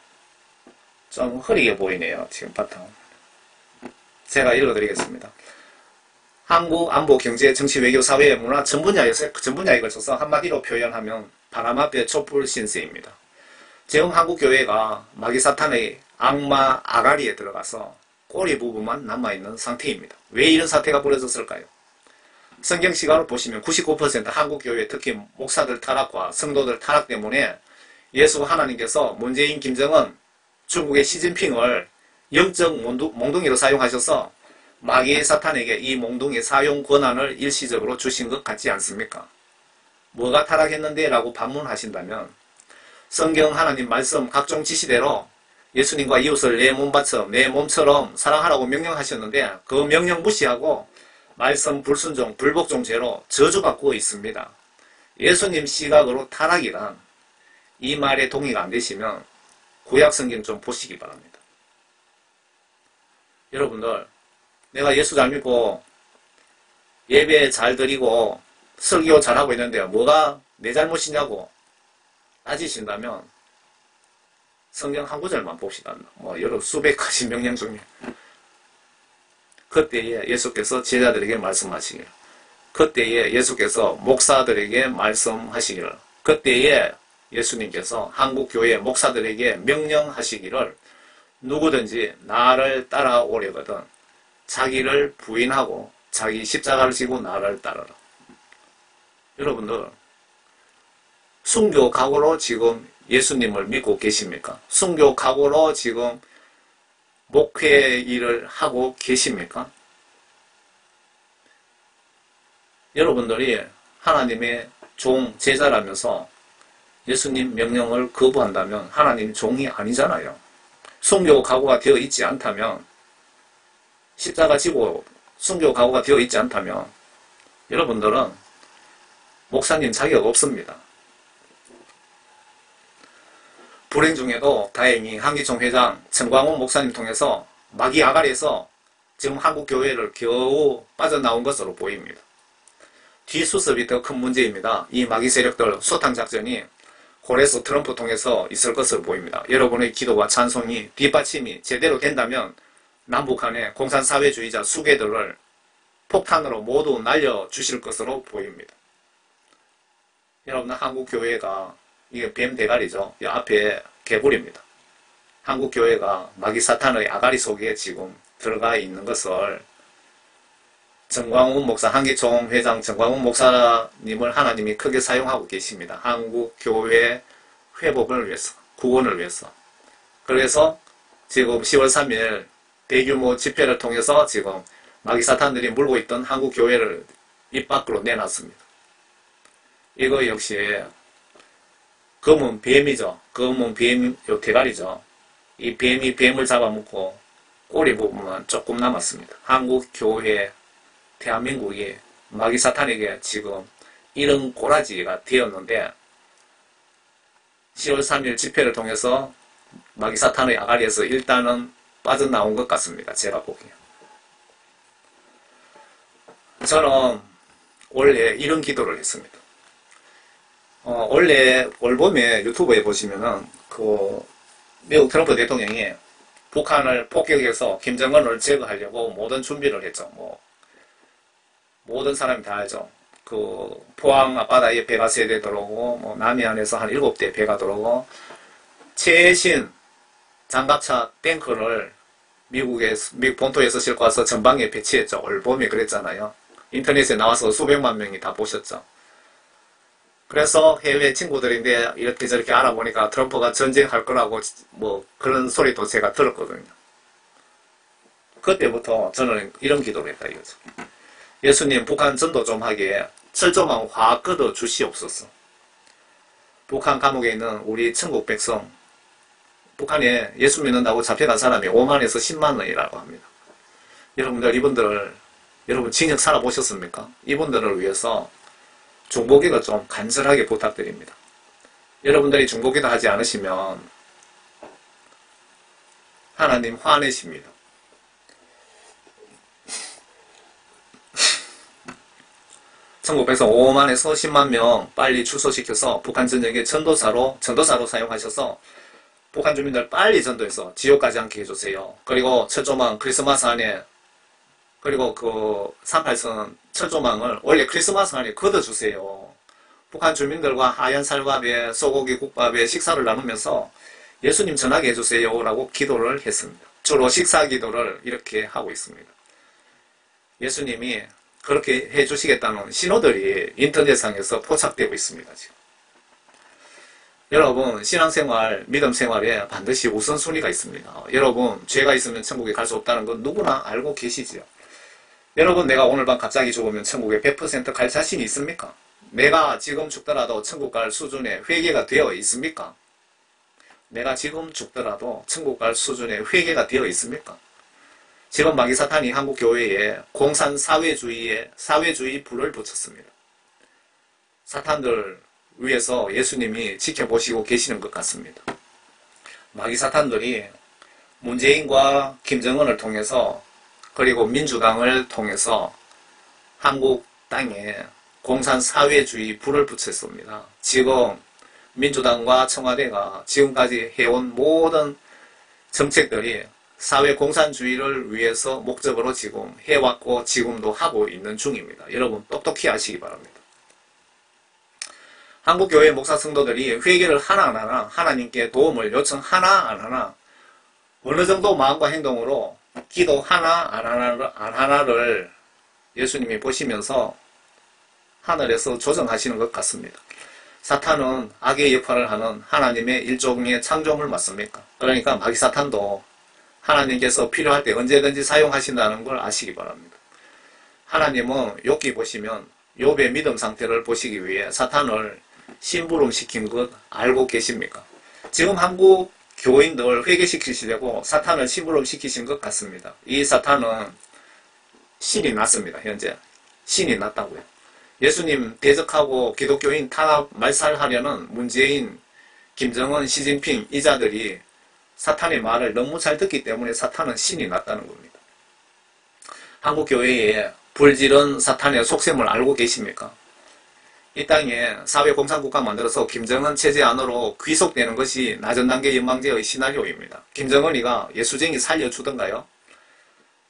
좀 흐리게 보이네요. 지금 바탕. 제가 읽어드리겠습니다. 한국 안보, 경제, 정치, 외교, 사회, 문화 전 분야에 걸쳐서 한마디로 표현하면 바람 앞에 촛불 신세입니다. 지금 한국교회가 마귀사탄의 악마 아가리에 들어가서 꼬리 부분만 남아있는 상태입니다. 왜 이런 사태가 벌어졌을까요? 성경 시각으로 보시면 99% 한국교회 특히 목사들 타락과 성도들 타락 때문에 예수 하나님께서 문재인, 김정은, 중국의 시진핑을 영적 몽둥이로 사용하셔서 마귀의 사탄에게 이 몽둥이 사용 권한을 일시적으로 주신 것 같지 않습니까? 뭐가 타락했는데? 라고 반문하신다면 성경 하나님 말씀 각종 지시대로 예수님과 이웃을 내 몸처럼 내 몸처럼 사랑하라고 명령하셨는데 그 명령 무시하고 말씀 불순종, 불복종 죄로 저주받고 있습니다. 예수님 시각으로 타락이란 이 말에 동의가 안 되시면 구약 성경 좀 보시기 바랍니다. 여러분들, 내가 예수 잘 믿고 예배 잘 드리고 설교 잘하고 있는데 뭐가 내 잘못이냐고 따지신다면 성경 한 구절만 봅시다. 여러 수백 가지 명령 중에 그때에 예수께서 제자들에게 말씀하시기를, 그때에 예수께서 목사들에게 말씀하시기를, 그때에 예수님께서 한국교회 목사들에게 명령하시기를 누구든지 나를 따라오려거든 자기를 부인하고 자기 십자가를 지고 나를 따르라. 여러분들, 순교 각오로 지금 예수님을 믿고 계십니까? 순교 각오로 지금 목회 일을 하고 계십니까? 여러분들이 하나님의 종, 제자라면서 예수님 명령을 거부한다면 하나님 종이 아니잖아요. 순교 각오가 되어 있지 않다면, 십자가 지고 순교 각오가 되어 있지 않다면 여러분들은 목사님 자격 없습니다. 불행 중에도 다행히 한기총 회장 정광훈 목사님 통해서 마귀 아가리에서 지금 한국교회를 겨우 빠져나온 것으로 보입니다. 뒷수습이 더 큰 문제입니다. 이 마귀 세력들 소탕작전이 고레스 트럼프 통해서 있을 것으로 보입니다. 여러분의 기도와 찬송이 뒷받침이 제대로 된다면 남북한의 공산사회주의자 수괴들을 폭탄으로 모두 날려주실 것으로 보입니다. 여러분, 한국교회가 이게 뱀 대가리죠. 이 앞에 개불입니다. 한국교회가 마귀 사탄의 아가리 속에 지금 들어가 있는 것을 정광훈 목사, 한기총 회장 정광훈 목사님을 하나님이 크게 사용하고 계십니다. 한국교회 회복을 위해서, 구원을 위해서. 그래서 지금 10월 3일 대규모 집회를 통해서 지금 마귀 사탄들이 물고 있던 한국교회를 입 밖으로 내놨습니다. 이거 역시 검은 뱀이죠. 검은 뱀, 요 대가리죠. 이 뱀이 뱀을 잡아먹고 꼬리 부분만 조금 남았습니다. 한국교회, 대한민국이 마귀 사탄에게 지금 이런 꼬라지가 되었는데 10월 3일 집회를 통해서 마귀 사탄의 아가리에서 일단은 빠져나온 것 같습니다. 제가 보기에. 저는 원래 이런 기도를 했습니다. 원래 올봄에 유튜브에 보시면은 미국 트럼프 대통령이 북한을 폭격해서 김정은을 제거하려고 모든 준비를 했죠. 모든 사람이 다 알죠. 포항 앞바다에 배가 3대 들어오고, 남해안에서 한 7대 배가 들어오고, 최신 장갑차 탱크를 미국 본토에서 싣고 와서 전방에 배치했죠. 올봄에 그랬잖아요. 인터넷에 나와서 수백만 명이 다 보셨죠. 그래서 해외 친구들인데 이렇게 저렇게 알아보니까 트럼프가 전쟁할 거라고 그런 소리도 제가 들었거든요. 그때부터 저는 이런 기도를 했다 이거죠. 예수님, 북한 전도 좀 하게 철조망 확 걷어 주시옵소서. 북한 감옥에 있는 우리 천국 백성, 북한에 예수 믿는다고 잡혀간 사람이 5만에서 10만원이라고 합니다. 여러분 징역 살아보셨습니까? 이분들을 위해서 중보기도 좀 간절하게 부탁드립니다. 여러분들이 중보기도 하지 않으시면 하나님 화내십니다. 천국에서 5만에서 10만 명 빨리 출소시켜서 북한 전역에 전도사로 사용하셔서 북한 주민들 빨리 전도해서 지옥 가지 않게 해주세요. 그리고 철조망 크리스마스 안에, 그리고 그 38선 철조망을 원래 크리스마스 안에 걷어주세요. 북한 주민들과 하얀 쌀밥에 소고기 국밥에 식사를 나누면서 예수님 전하게 해주세요 라고 기도를 했습니다. 주로 식사 기도를 이렇게 하고 있습니다. 예수님이 그렇게 해주시겠다는 신호들이 인터넷상에서 포착되고 있습니다. 지금. 여러분, 신앙생활, 믿음생활에 반드시 우선순위가 있습니다. 여러분, 죄가 있으면 천국에 갈 수 없다는 건 누구나 알고 계시지요. 여러분, 내가 오늘 밤 갑자기 죽으면 천국에 100% 갈 자신이 있습니까? 내가 지금 죽더라도 천국 갈 수준의 회개가 되어 있습니까? 내가 지금 죽더라도 천국 갈 수준의 회개가 되어 있습니까? 지금 마귀사탄이 한국교회에 공산 사회주의 불을 붙였습니다. 사탄들 위해서 예수님이 지켜보시고 계시는 것 같습니다. 마귀사탄들이 문재인과 김정은을 통해서, 그리고 민주당을 통해서 한국 땅에 공산 사회주의 불을 붙였습니다. 지금 민주당과 청와대가 지금까지 해온 모든 정책들이 사회 공산주의를 위해서 목적으로 지금 해왔고 지금도 하고 있는 중입니다. 여러분 똑똑히 아시기 바랍니다. 한국교회 목사 성도들이 회개를 하나 안 하나, 하나님께 도움을 요청하나 안 하나, 어느 정도 마음과 행동으로 기도 하나 안 하나를 예수님이 보시면서 하늘에서 조정하시는 것 같습니다. 사탄은 악의 역할을 하는 하나님의 일종의 창조물 맞습니까? 그러니까 마귀사탄도 하나님께서 필요할 때 언제든지 사용하신다는 걸 아시기 바랍니다. 하나님은 욥기 보시면 욥의 믿음 상태를 보시기 위해 사탄을 심부름시킨 것 알고 계십니까? 지금 한국 교인들 회개시키시려고 사탄을 심부름시키신 것 같습니다. 이 사탄은 신이 났습니다. 현재 신이 났다고요. 예수님 대적하고 기독교인 탄압 말살하려는 문재인, 김정은, 시진핑 이 자들이 사탄의 말을 너무 잘 듣기 때문에 사탄은 신이 났다는 겁니다. 한국교회에 불지른 사탄의 속셈을 알고 계십니까? 이 땅에 사회공산국가 만들어서 김정은 체제 안으로 귀속되는 것이 낮은 단계 연방제의 시나리오입니다. 김정은이가 예수쟁이 살려주던가요?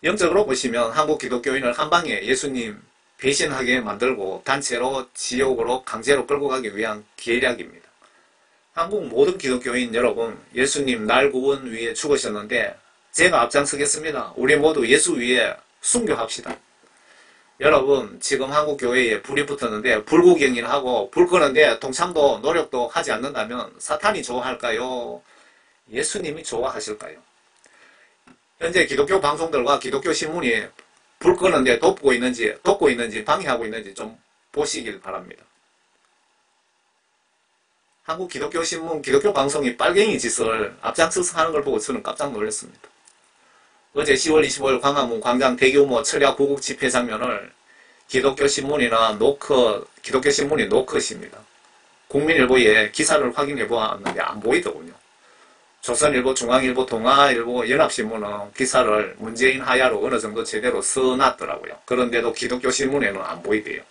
영적으로 보시면 한국 기독교인을 한방에 예수님 배신하게 만들고 단체로 지옥으로 강제로 끌고 가기 위한 계략입니다. 한국 모든 기독교인 여러분, 예수님 날 구원 위해 죽으셨는데 제가 앞장서겠습니다. 우리 모두 예수 위에 순교합시다. 여러분, 지금 한국 교회에 불이 붙었는데 불구경이하고 불 끄는데 동참도 노력도 하지 않는다면 사탄이 좋아할까요? 예수님이 좋아하실까요? 현재 기독교 방송들과 기독교 신문이 불 끄는데 돕고 있는지 방해하고 있는지 좀 보시길 바랍니다. 한국 기독교 신문, 기독교 방송이 빨갱이 짓을 앞장서서 하는 걸 보고 저는 깜짝 놀랐습니다. 어제 10월 25일 광화문 광장 대규모 철야 구국 집회 장면을 기독교 신문이 노컷입니다. 국민일보에 기사를 확인해 보았는데 안 보이더군요. 조선일보, 중앙일보, 동아일보, 연합신문은 기사를 문재인 하야로 어느 정도 제대로 써놨더라고요. 그런데도 기독교 신문에는 안 보이대요.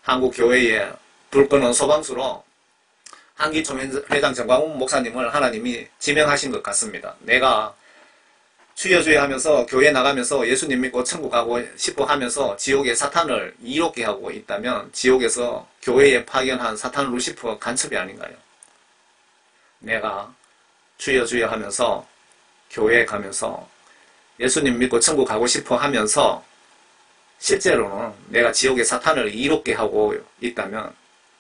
한국 교회에 불 끄는 소방수로 한기총회장 정광훈 목사님을 하나님이 지명하신 것 같습니다. 내가 추여주의 하면서 교회 나가면서 예수님 믿고 천국 가고 싶어 하면서 지옥에 사탄을 이롭게 하고 있다면 지옥에서 교회에 파견한 사탄 루시퍼 간첩이 아닌가요? 내가 추여주의 하면서 교회에 가면서 예수님 믿고 천국 가고 싶어 하면서 실제로는 내가 지옥에 사탄을 이롭게 하고 있다면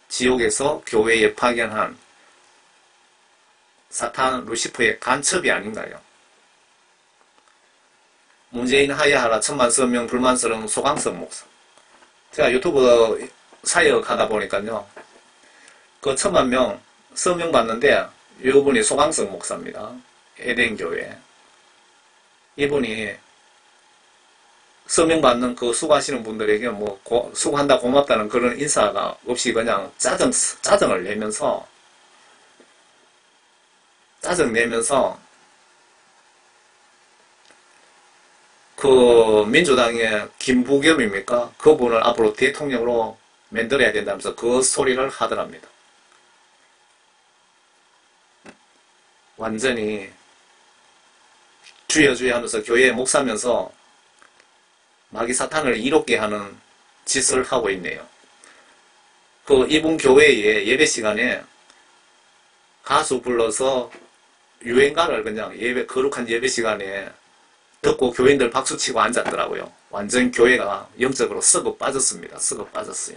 지옥에서 교회에 파견한 사탄 루시퍼의 간첩이 아닌가요? 문재인 하야하라 천만서명 불만스러운 소강석 목사. 제가 유튜브 사역 하다 보니까요. 그 1000만 서명 받는데 이분이 소강석 목사입니다. 에덴교회. 이분이 서명 받는 그 수고하시는 분들에게 뭐 수고한다 고맙다는 그런 인사가 없이 그냥 짜증을 내면서 그 민주당의 김부겸입니까? 그분을 앞으로 대통령으로 만들어야 된다면서 그 소리를 하더랍니다. 완전히 주여 주여 하면서 교회에 목사면서 마귀 사탄을 이롭게 하는 짓을 하고 있네요. 그 이분 교회의 예배 시간에 가수 불러서 유행가를 그냥 거룩한 예배 시간에 듣고 교인들 박수치고 앉았더라고요. 완전 교회가 영적으로 썩어 빠졌습니다. 썩어 빠졌어요.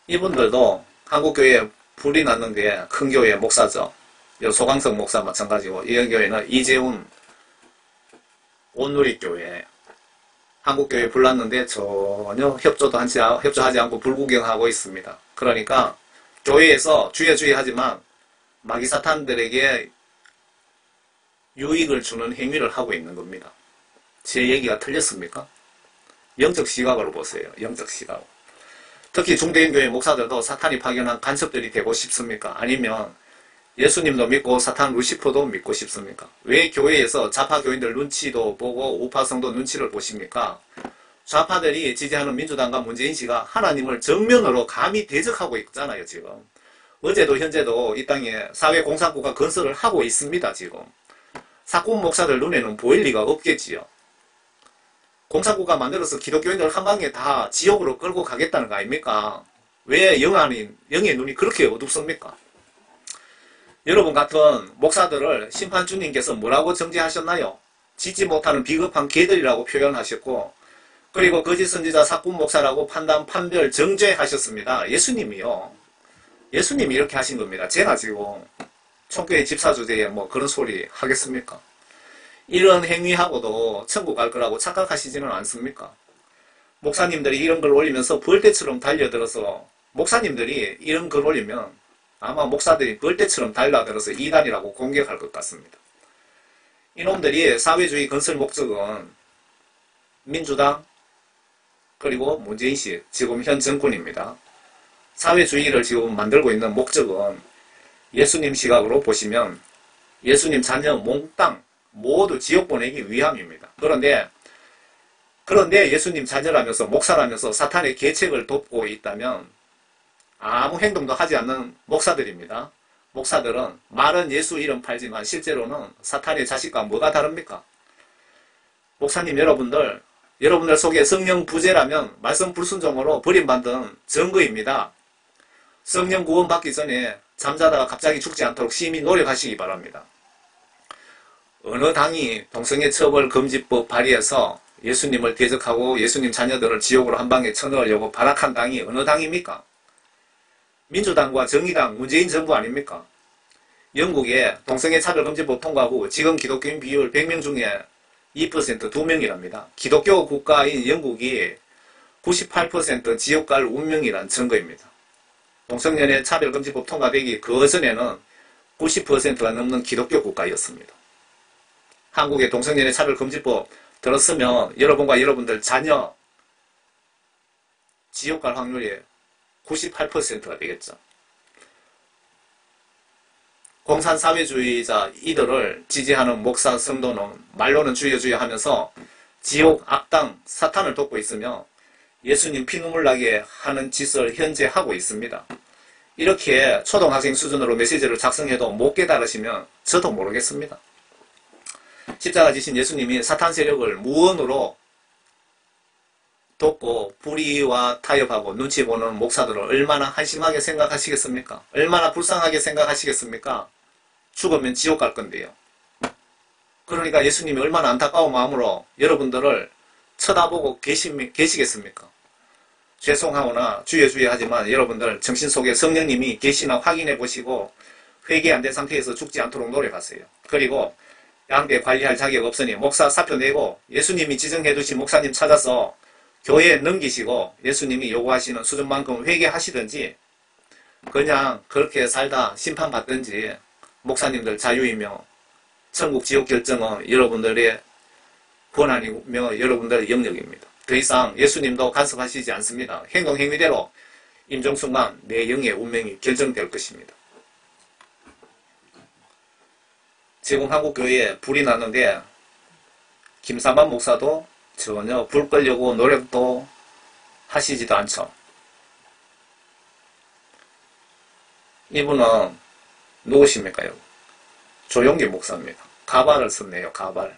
이분들도 한국교회에 불이 났는 게 큰 교회 목사죠. 소강석 목사 마찬가지고, 이 교회는 이재훈 온누리교회, 한국교회에 불났는데 전혀 협조하지 않고 불구경하고 있습니다. 그러니까 교회에서 주여 주여 하지만 마귀 사탄들에게 유익을 주는 행위를 하고 있는 겁니다. 제 얘기가 틀렸습니까? 영적 시각으로 보세요. 영적 시각. 특히 중대인교회 목사들도 사탄이 파견한 간섭들이 되고 싶습니까? 아니면 예수님도 믿고 사탄 루시퍼도 믿고 싶습니까? 왜 교회에서 좌파 교인들 눈치도 보고 우파성도 눈치를 보십니까? 좌파들이 지지하는 민주당과 문재인 씨가 하나님을 정면으로 감히 대적하고 있잖아요, 지금. 어제도 현재도 이 땅에 사회공산국가 건설을 하고 있습니다, 지금. 사꾼 목사들 눈에는 보일 리가 없겠지요. 공산국가 만들어서 기독교인들 한 방에 다 지옥으로 끌고 가겠다는 거 아닙니까? 왜 영의 눈이 그렇게 어둡습니까? 여러분 같은 목사들을 심판주님께서 뭐라고 정죄하셨나요? 짓지 못하는 비겁한 개들이라고 표현하셨고, 그리고 거짓 선지자 사꾼 목사라고 판별 정죄하셨습니다. 예수님이요. 예수님이 이렇게 하신 겁니다. 제가 지금 총교회 집사 주제에 뭐 그런 소리 하겠습니까? 이런 행위하고도 천국 갈 거라고 착각하시지는 않습니까? 목사님들이 이런 걸 올리면서 벌떼처럼 달려들어서, 목사님들이 이런 걸 올리면 아마 목사들이 벌떼처럼 달려들어서 이단이라고 공격할 것 같습니다. 이놈들이 사회주의 건설 목적은 민주당 그리고 문재인 씨, 지금 현 정권입니다. 사회주의를 지금 만들고 있는 목적은 예수님 시각으로 보시면 예수님 자녀 몽땅 모두 지옥 보내기 위함입니다. 그런데 예수님 자녀라면서 목사라면서 사탄의 계책을 돕고 있다면 아무 행동도 하지 않는 목사들입니다. 목사들은 말은 예수 이름 팔지만 실제로는 사탄의 자식과 뭐가 다릅니까? 목사님 여러분들 속에 성령 부재라면 말씀 불순종으로 버림받은 증거입니다. 성령 구원 받기 전에 잠자다가 갑자기 죽지 않도록 심히 노력하시기 바랍니다. 어느 당이 동성애 처벌 금지법 발의해서 예수님을 대적하고 예수님 자녀들을 지옥으로 한 방에 쳐넣으려고 발악한 당이 어느 당입니까? 민주당과 정의당, 문재인 정부 아닙니까? 영국에 동성애 차별금지법 통과 후 지금 기독교인 비율 100명 중에 2% 2명이랍니다. 기독교 국가인 영국이 98% 지옥 갈 운명이란 증거입니다. 동성연애 차별금지법 통과되기 그 전에는 90%가 넘는 기독교 국가였습니다. 한국의 동성연애 차별금지법 들었으면 여러분과 여러분들 자녀 지옥 갈 확률이 98%가 되겠죠. 공산사회주의자 이들을 지지하는 목사 성도는 말로는 주여 주여 하면서 지옥 악당 사탄을 돕고 있으며 예수님 피눈물 나게 하는 짓을 현재 하고 있습니다. 이렇게 초등학생 수준으로 메시지를 작성해도 못 깨달으시면 저도 모르겠습니다. 십자가 지신 예수님이 사탄 세력을 무언으로 돕고 불의와 타협하고 눈치 보는 목사들을 얼마나 한심하게 생각하시겠습니까? 얼마나 불쌍하게 생각하시겠습니까? 죽으면 지옥 갈 건데요. 그러니까 예수님이 얼마나 안타까운 마음으로 여러분들을 쳐다보고 계시겠습니까? 죄송하거나 주여 주여 하지만 여러분들 정신 속에 성령님이 계시나 확인해 보시고 회개 안 된 상태에서 죽지 않도록 노력하세요. 그리고 양대 관리할 자격 없으니 목사 사표 내고 예수님이 지정해 두신 목사님 찾아서 교회에 넘기시고 예수님이 요구하시는 수준만큼 회개하시든지 그냥 그렇게 살다 심판받든지 목사님들 자유이며 천국 지옥 결정은 여러분들의 권한이며 여러분들의 영역입니다. 더 이상 예수님도 간섭하시지 않습니다. 행동 행위대로 임종순간 내 영의 운명이 결정될 것입니다. 지금 한국교회에 불이 났는데 김사만 목사도 전혀 불 끌려고 노력도 하시지도 않죠. 이분은 누구십니까? 조용기 목사입니다. 가발을 썼네요. 가발.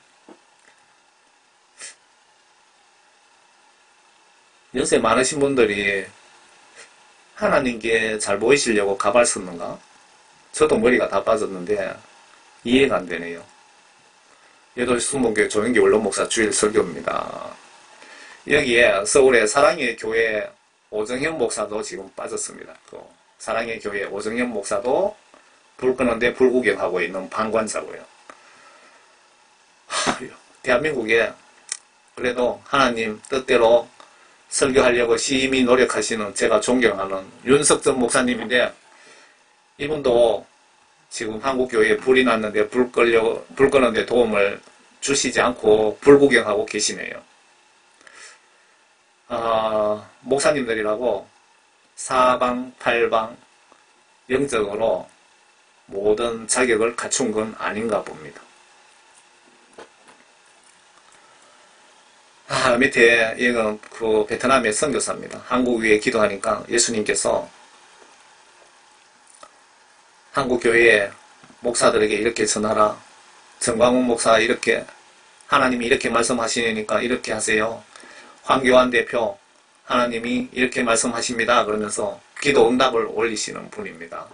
연세 많으신 분들이 하나님께 잘 보이시려고 가발 썼는가? 저도 머리가 다 빠졌는데 이해가 안 되네요. 여덟 수목교회 조영기 원로 목사 주일 설교입니다. 여기에 서울의 사랑의 교회 오정현 목사도 지금 빠졌습니다. 사랑의 교회 오정현 목사도 불 끄는데 불구경하고 있는 방관자고요. 대한민국에 그래도 하나님 뜻대로 설교하려고 심히 노력하시는 제가 존경하는 윤석전 목사님인데 이분도 지금 한국교회에 불이 났는데 불 끄는데 도움을 주시지 않고 불구경하고 계시네요. 목사님들이라고 사방팔방 영적으로 모든 자격을 갖춘 건 아닌가 봅니다. 밑에 이건 그 베트남의 선교사입니다. 한국 위에 기도하니까 예수님께서 한국교회 목사들에게 이렇게 전하라. 정광훈 목사 이렇게 하나님이 이렇게 말씀하시니까 이렇게 하세요. 황교안 대표 하나님이 이렇게 말씀하십니다. 그러면서 기도 응답을 올리시는 분입니다.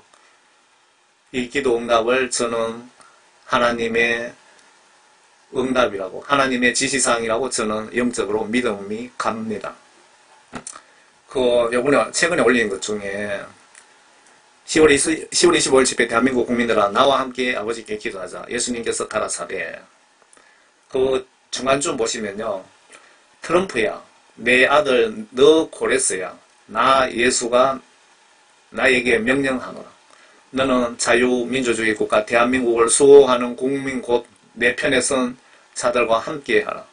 이 기도 응답을 저는 하나님의 응답이라고 하나님의 지시사항이라고 저는 영적으로 믿음이 갑니다. 요번에 최근에 올린 것 중에 10월 25일 집회 대한민국 국민들아 나와 함께 아버지께 기도하자. 예수님께서 가라사대. 그 중간쯤 보시면요. 트럼프야. 내 아들 너 고레스야. 나 예수가 나에게 명령하노라. 너는 자유민주주의 국가 대한민국을 수호하는 국민 곧 내 편에 선 자들과 함께하라.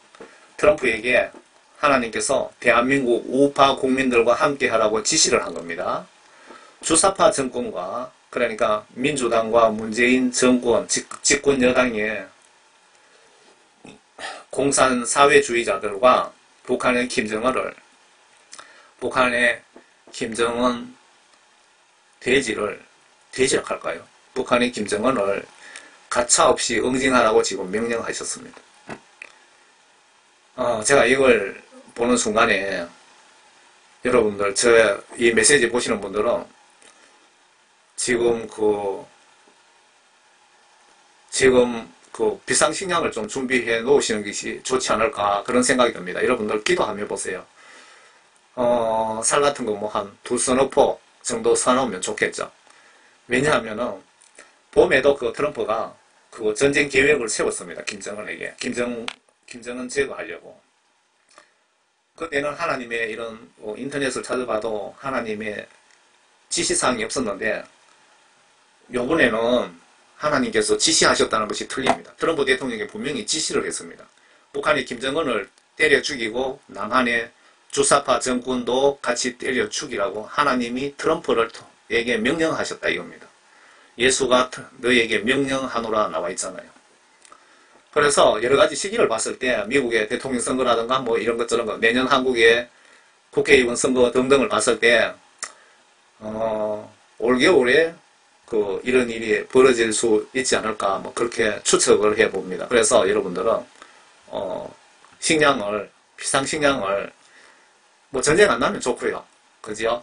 트럼프에게 하나님께서 대한민국 우파 국민들과 함께하라고 지시를 한 겁니다. 주사파 정권과 그러니까 민주당과 문재인 정권 집권 여당의 공산 사회주의자들과 북한의 김정은 돼지를 할까요? 북한의 김정은을 가차없이 응징하라고 지금 명령하셨습니다. 제가 이걸 보는 순간에 여러분들 이 메시지 보시는 분들은 지금 비상식량을 좀 준비해 놓으시는 것이 좋지 않을까 그런 생각이 듭니다. 여러분들 기도 한번 해보세요. 살 같은 거 뭐 한 2서너 포 정도 사놓으면 좋겠죠. 왜냐하면은 봄에도 트럼프가 전쟁 계획을 세웠습니다. 김정은에게. 김정은 제거하려고. 그때는 하나님의 이런 인터넷을 찾아봐도 하나님의 지시사항이 없었는데 요번에는 하나님께서 지시하셨다는 것이 틀립니다. 트럼프 대통령이 분명히 지시를 했습니다. 북한이 김정은을 때려 죽이고 남한의 주사파 정권도 같이 때려 죽이라고 하나님이 트럼프에게 명령하셨다 이겁니다. 예수가 너에게 명령하노라 나와 있잖아요. 그래서 여러가지 시기를 봤을 때 미국의 대통령 선거라든가 뭐 이런 것 저런 것 내년 한국의 국회의원 선거 등등을 봤을 때 올겨울에 이런 일이 벌어질 수 있지 않을까 뭐 그렇게 추측을 해봅니다. 그래서 여러분들은 비상식량을 뭐 전쟁 안 나면 좋고요. 그죠?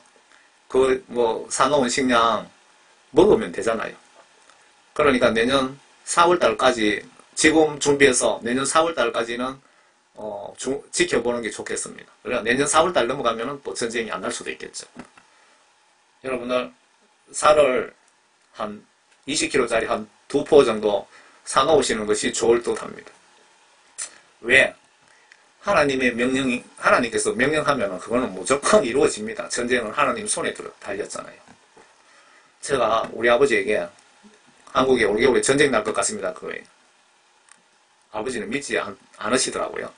사놓은 식량 먹으면 되잖아요. 그러니까 내년 4월달까지 지금 준비해서 내년 4월달까지는 지켜보는 게 좋겠습니다. 그러니까 내년 4월달 넘어가면 또 전쟁이 안 날 수도 있겠죠. 여러분들 쌀을 한 20kg짜리 한 2포 정도 사놓으시는 것이 좋을 듯 합니다. 왜? 하나님께서 명령하면 그거는 무조건 이루어집니다. 전쟁은 하나님 손에 달렸잖아요. 제가 우리 아버지에게 한국에 올겨울에 전쟁 날 것 같습니다. 그거예요. 아버지는 믿지 않으시더라고요.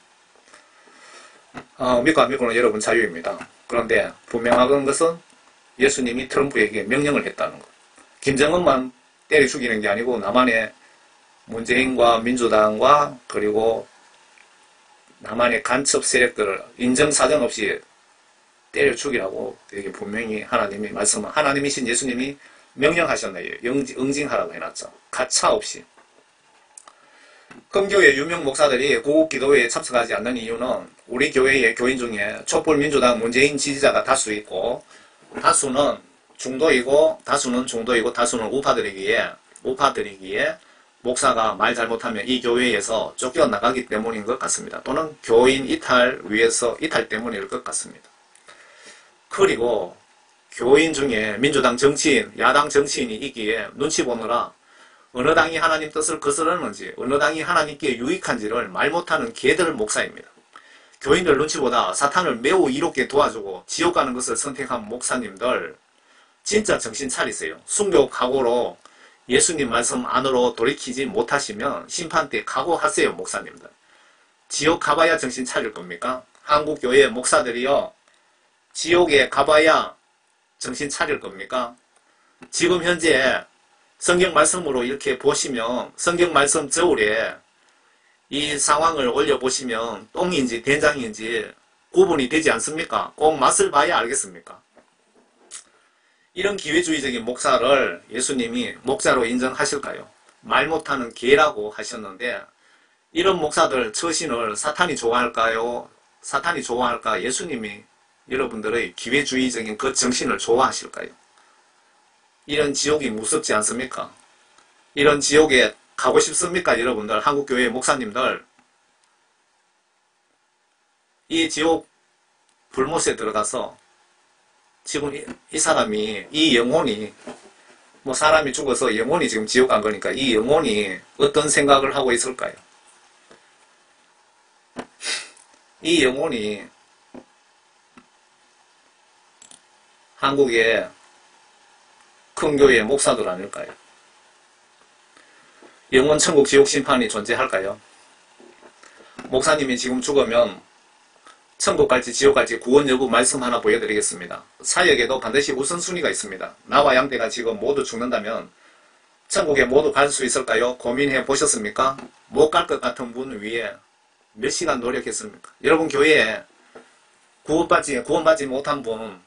믿고 안 믿고는 여러분 자유입니다. 그런데 분명한 것은 예수님이 트럼프에게 명령을 했다는 것. 김정은만 때려 죽이는 게 아니고 남한의 문재인과 민주당과 그리고 남한의 간첩 세력들을 인정사정 없이 때려 죽이라고 여기 분명히 하나님이 하나님이신 예수님이 명령하셨네요. 응징하라고 해놨죠. 가차 없이. 금교회 유명 목사들이 고국 기도회에 참석하지 않는 이유는 우리 교회의 교인 중에 촛불민주당 문재인 지지자가 다수 있고 다수는 중도이고 다수는 우파들이기에 목사가 말 잘못하면 이 교회에서 쫓겨나가기 때문인 것 같습니다. 또는 교인 이탈 때문일 것 같습니다. 그리고 교인 중에 민주당 정치인, 야당 정치인이 있기에 눈치 보느라 어느 당이 하나님 뜻을 거스르는지 어느 당이 하나님께 유익한지를 말 못하는 개들 목사입니다. 교인들 눈치보다 사탄을 매우 이롭게 도와주고 지옥 가는 것을 선택한 목사님들 진짜 정신 차리세요. 순교각오로 예수님 말씀 안으로 돌이키지 못하시면 심판 때 각오하세요. 목사님들. 지옥 가봐야 정신 차릴 겁니까? 한국교회 목사들이요. 지옥에 가봐야 정신 차릴 겁니까? 지금 현재 성경 말씀으로 이렇게 보시면 성경 말씀 저울에 이 상황을 올려보시면 똥인지 된장인지 구분이 되지 않습니까? 꼭 맛을 봐야 알겠습니까? 이런 기회주의적인 목사를 예수님이 목자로 인정하실까요? 말 못하는 개라고 하셨는데 이런 목사들 처신을 사탄이 좋아할까요? 사탄이 좋아할까? 예수님이 여러분들의 기회주의적인 그 정신을 좋아하실까요? 이런 지옥이 무섭지 않습니까? 이런 지옥에 가고 싶습니까? 여러분들, 한국교회 목사님들. 이 지옥 불못에 들어가서 지금 이 사람이, 이 영혼이, 뭐 사람이 죽어서 영혼이 지금 지옥 간 거니까 이 영혼이 어떤 생각을 하고 있을까요? 이 영혼이 한국의 큰 교회의 목사들 아닐까요? 영원 천국 지옥 심판이 존재할까요? 목사님이 지금 죽으면 천국 갈지 지옥 갈지 구원 여부 말씀 하나 보여드리겠습니다. 사역에도 반드시 우선순위가 있습니다. 나와 양떼가 지금 모두 죽는다면 천국에 모두 갈 수 있을까요? 고민해 보셨습니까? 못 갈 것 같은 분 위에 몇 시간 노력했습니까? 여러분 교회에 구원받지 못한 분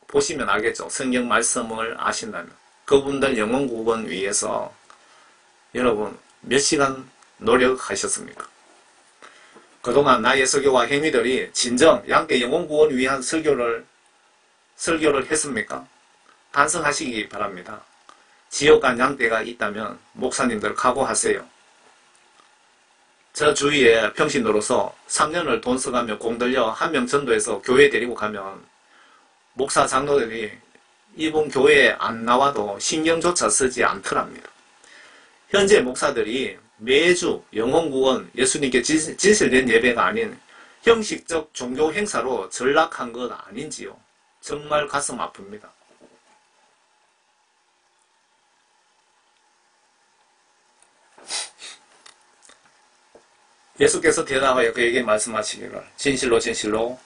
보시면 알겠죠. 성경 말씀을 아신다면 그분들 영혼 구원 위해서 여러분 몇 시간 노력하셨습니까? 그동안 나의 설교와 행위들이 진정 양떼 영혼 구원 위한 설교를 했습니까? 반성하시기 바랍니다. 지옥 간 양떼가 있다면 목사님들 각오하세요. 저 주위에 평신도로서 3년을 돈 써가며 공들여 한 명 전도해서 교회 데리고 가면 목사 장로들이 이분 교회에 안 나와도 신경조차 쓰지 않더랍니다. 현재 목사들이 매주 영혼구원 예수님께 진실된 예배가 아닌 형식적 종교 행사로 전락한 것 아닌지요. 정말 가슴 아픕니다. 예수께서 대답하여 그에게 말씀하시기를 진실로 진실로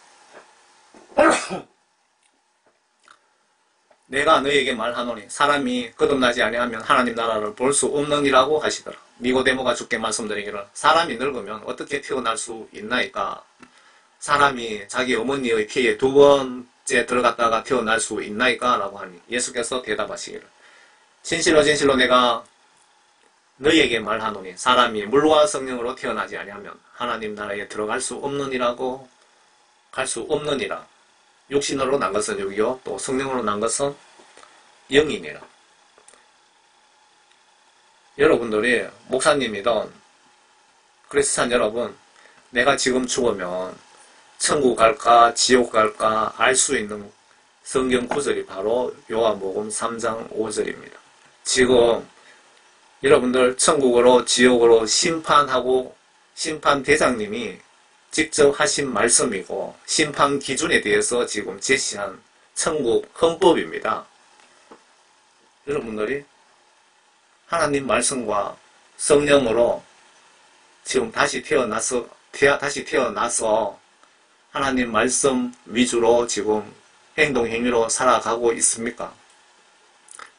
내가 너에게 말하노니 사람이 거듭나지 아니하면 하나님 나라를 볼 수 없느니라고 하시더라. 니고데모가 주께 말씀드리기를 사람이 늙으면 어떻게 태어날 수 있나이까? 사람이 자기 어머니의 피에 두 번째 들어갔다가 태어날 수 있나이까? 라고 하니 예수께서 대답하시기를 진실로 진실로 내가 너희에게 말하노니 사람이 물과 성령으로 태어나지 아니하면 하나님 나라에 들어갈 수 없느니라고 갈 수 없느니라. 육신으로 난 것은 육이요 또 성령으로 난 것은 영이니라. 여러분들이 목사님이든 크리스찬 여러분, 내가 지금 죽으면 천국 갈까 지옥 갈까 알 수 있는 성경 구절이 바로 요한복음 3장 5절입니다. 지금 여러분들 천국으로 지옥으로 심판하고 심판대장님이 직접 하신 말씀이고 심판 기준에 대해서 지금 제시한 천국 헌법입니다. 여러분들이 하나님 말씀과 성령으로 지금 다시 태어나서 하나님 말씀 위주로 지금 행동 행위로 살아가고 있습니까?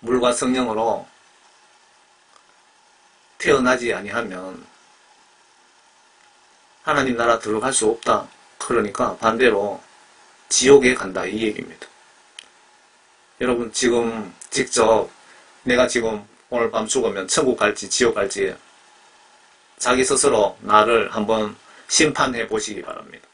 물과 성령으로 태어나지 아니하면 하나님 나라 들어갈 수 없다. 그러니까 반대로 지옥에 간다 이 얘기입니다. 여러분 지금 직접 내가 지금 오늘 밤 죽으면 천국 갈지 지옥 갈지 자기 스스로 나를 한번 심판해 보시기 바랍니다.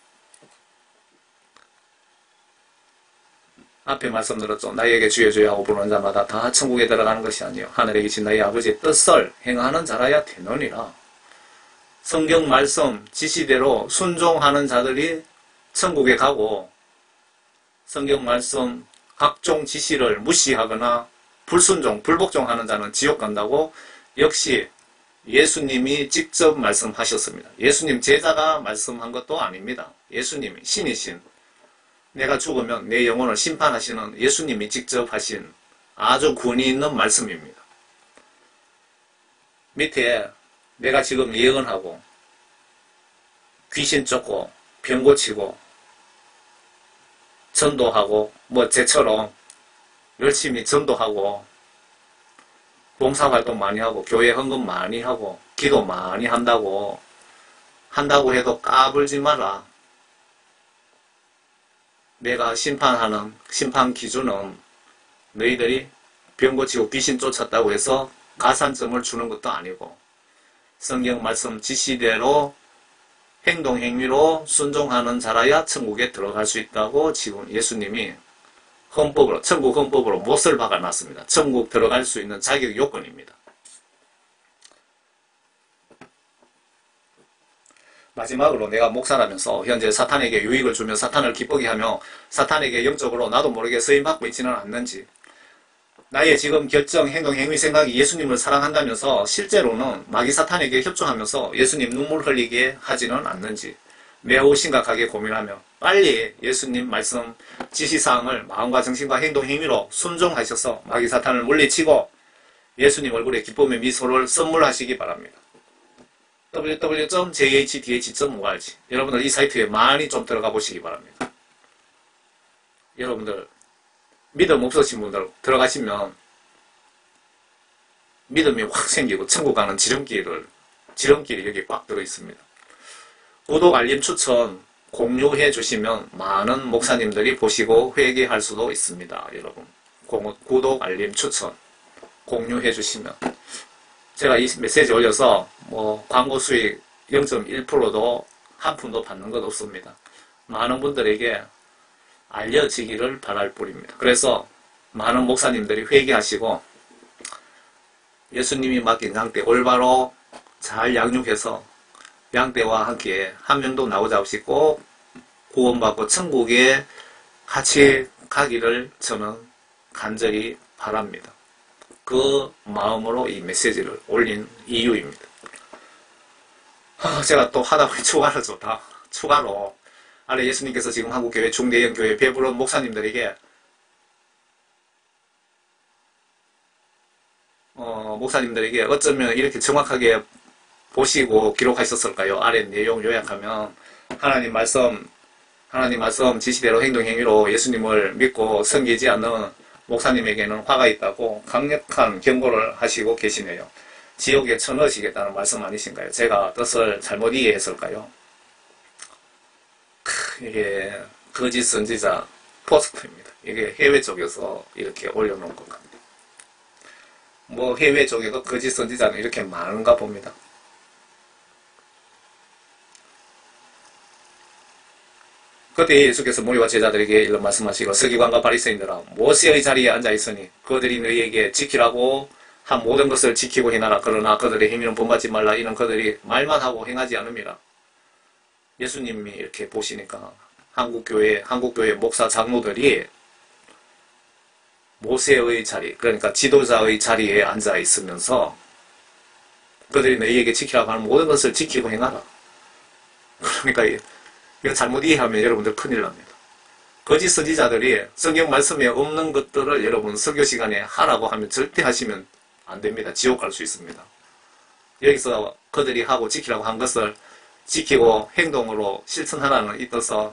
앞에 말씀 들었죠. 나에게 주여 주여 하고 부르는 자마다 다 천국에 들어가는 것이 아니요 하늘에 계신 나의 아버지의 뜻을 행하는 자라야 되느니라. 성경 말씀 지시대로 순종하는 자들이 천국에 가고 성경 말씀 각종 지시를 무시하거나 불순종, 불복종하는 자는 지옥 간다고 역시 예수님이 직접 말씀하셨습니다. 예수님 제자가 말씀한 것도 아닙니다. 예수님이 신이신 내가 죽으면 내 영혼을 심판하시는 예수님이 직접 하신 아주 권위 있는 말씀입니다. 밑에 내가 지금 예언하고 귀신 쫓고 병 고치고 전도하고 뭐 제처럼 열심히 전도하고 봉사활동 많이 하고 교회 헌금 많이 하고 기도 많이 한다고 해도 까불지 마라. 내가 심판하는 심판 기준은 너희들이 병 고치고 귀신 쫓았다고 해서 가산점을 주는 것도 아니고 성경 말씀 지시대로 행동 행위로 순종하는 자라야 천국에 들어갈 수 있다고 지금 예수님이 헌법으로 천국 헌법으로 못을 박아놨습니다. 천국 들어갈 수 있는 자격 요건입니다. 마지막으로 내가 목사라면서 현재 사탄에게 유익을 주며 사탄을 기쁘게 하며 사탄에게 영적으로 나도 모르게 쓰임받고 있지는 않는지 나의 지금 결정, 행동, 행위, 생각이 예수님을 사랑한다면서 실제로는 마귀 사탄에게 협조하면서 예수님 눈물 흘리게 하지는 않는지 매우 심각하게 고민하며 빨리 예수님 말씀 지시사항을 마음과 정신과 행동, 행위로 순종하셔서 마귀 사탄을 물리치고 예수님 얼굴에 기쁨의 미소를 선물하시기 바랍니다. www.jhdh.org 여러분들 이 사이트에 많이 좀 들어가 보시기 바랍니다. 여러분들 믿음 없으신 분들 들어가시면 믿음이 확 생기고 천국 가는 지름길이 여기 꽉 들어 있습니다. 구독, 알림, 추천, 공유해 주시면 많은 목사님들이 보시고 회개할 수도 있습니다. 여러분 구독, 알림, 추천, 공유해 주시면 제가 이 메시지 올려서 뭐 광고 수익 0.1%도 한 푼도 받는 것 없습니다. 많은 분들에게 알려지기를 바랄 뿐입니다. 그래서 많은 목사님들이 회개하시고 예수님이 맡긴 양떼 올바로 잘 양육해서 양떼와 함께 한 명도 나오지 없이 꼭 구원받고 천국에 같이 가기를 저는 간절히 바랍니다. 그 마음으로 이 메시지를 올린 이유입니다. 제가 또 하다 보니 추가로 아래 예수님께서 지금 한국교회 중대형 교회 배부른 목사님들에게 어쩌면 이렇게 정확하게 보시고 기록하셨을까요? 아래 내용 요약하면 하나님 말씀 지시대로 행동 행위로 예수님을 믿고 섬기지 않는 목사님에게는 화가 있다고 강력한 경고를 하시고 계시네요. 지옥에 쳐넣으시겠다는 말씀 아니신가요? 제가 뜻을 잘못 이해했을까요? 이게 거짓 선지자 포스트입니다. 이게 해외 쪽에서 이렇게 올려놓은 것 같네요. 뭐 해외 쪽에도 거짓 선지자는 이렇게 많은가 봅니다. 그때 예수께서 무리와 제자들에게 이런 말씀하시고 서기관과 바리새인들아 모세의 자리에 앉아있으니 그들이 너희에게 지키라고 한 모든 것을 지키고 행하라. 그러나 그들의 행위는 본받지 말라. 이는 그들이 말만 하고 행하지 않음이라. 예수님이 이렇게 보시니까 한국교회 목사 장로들이 모세의 자리, 그러니까 지도자의 자리에 앉아 있으면서 그들이 너희에게 지키라고 하는 모든 것을 지키고 행하라. 그러니까 이거 잘못 이해하면 여러분들 큰일 납니다. 거짓 선지자들이 성경 말씀에 없는 것들을 여러분 설교 시간에 하라고 하면 절대 하시면 안 됩니다. 지옥 갈 수 있습니다. 여기서 그들이 하고 지키라고 한 것을 지키고 행동으로 실천하라는 이 뜻은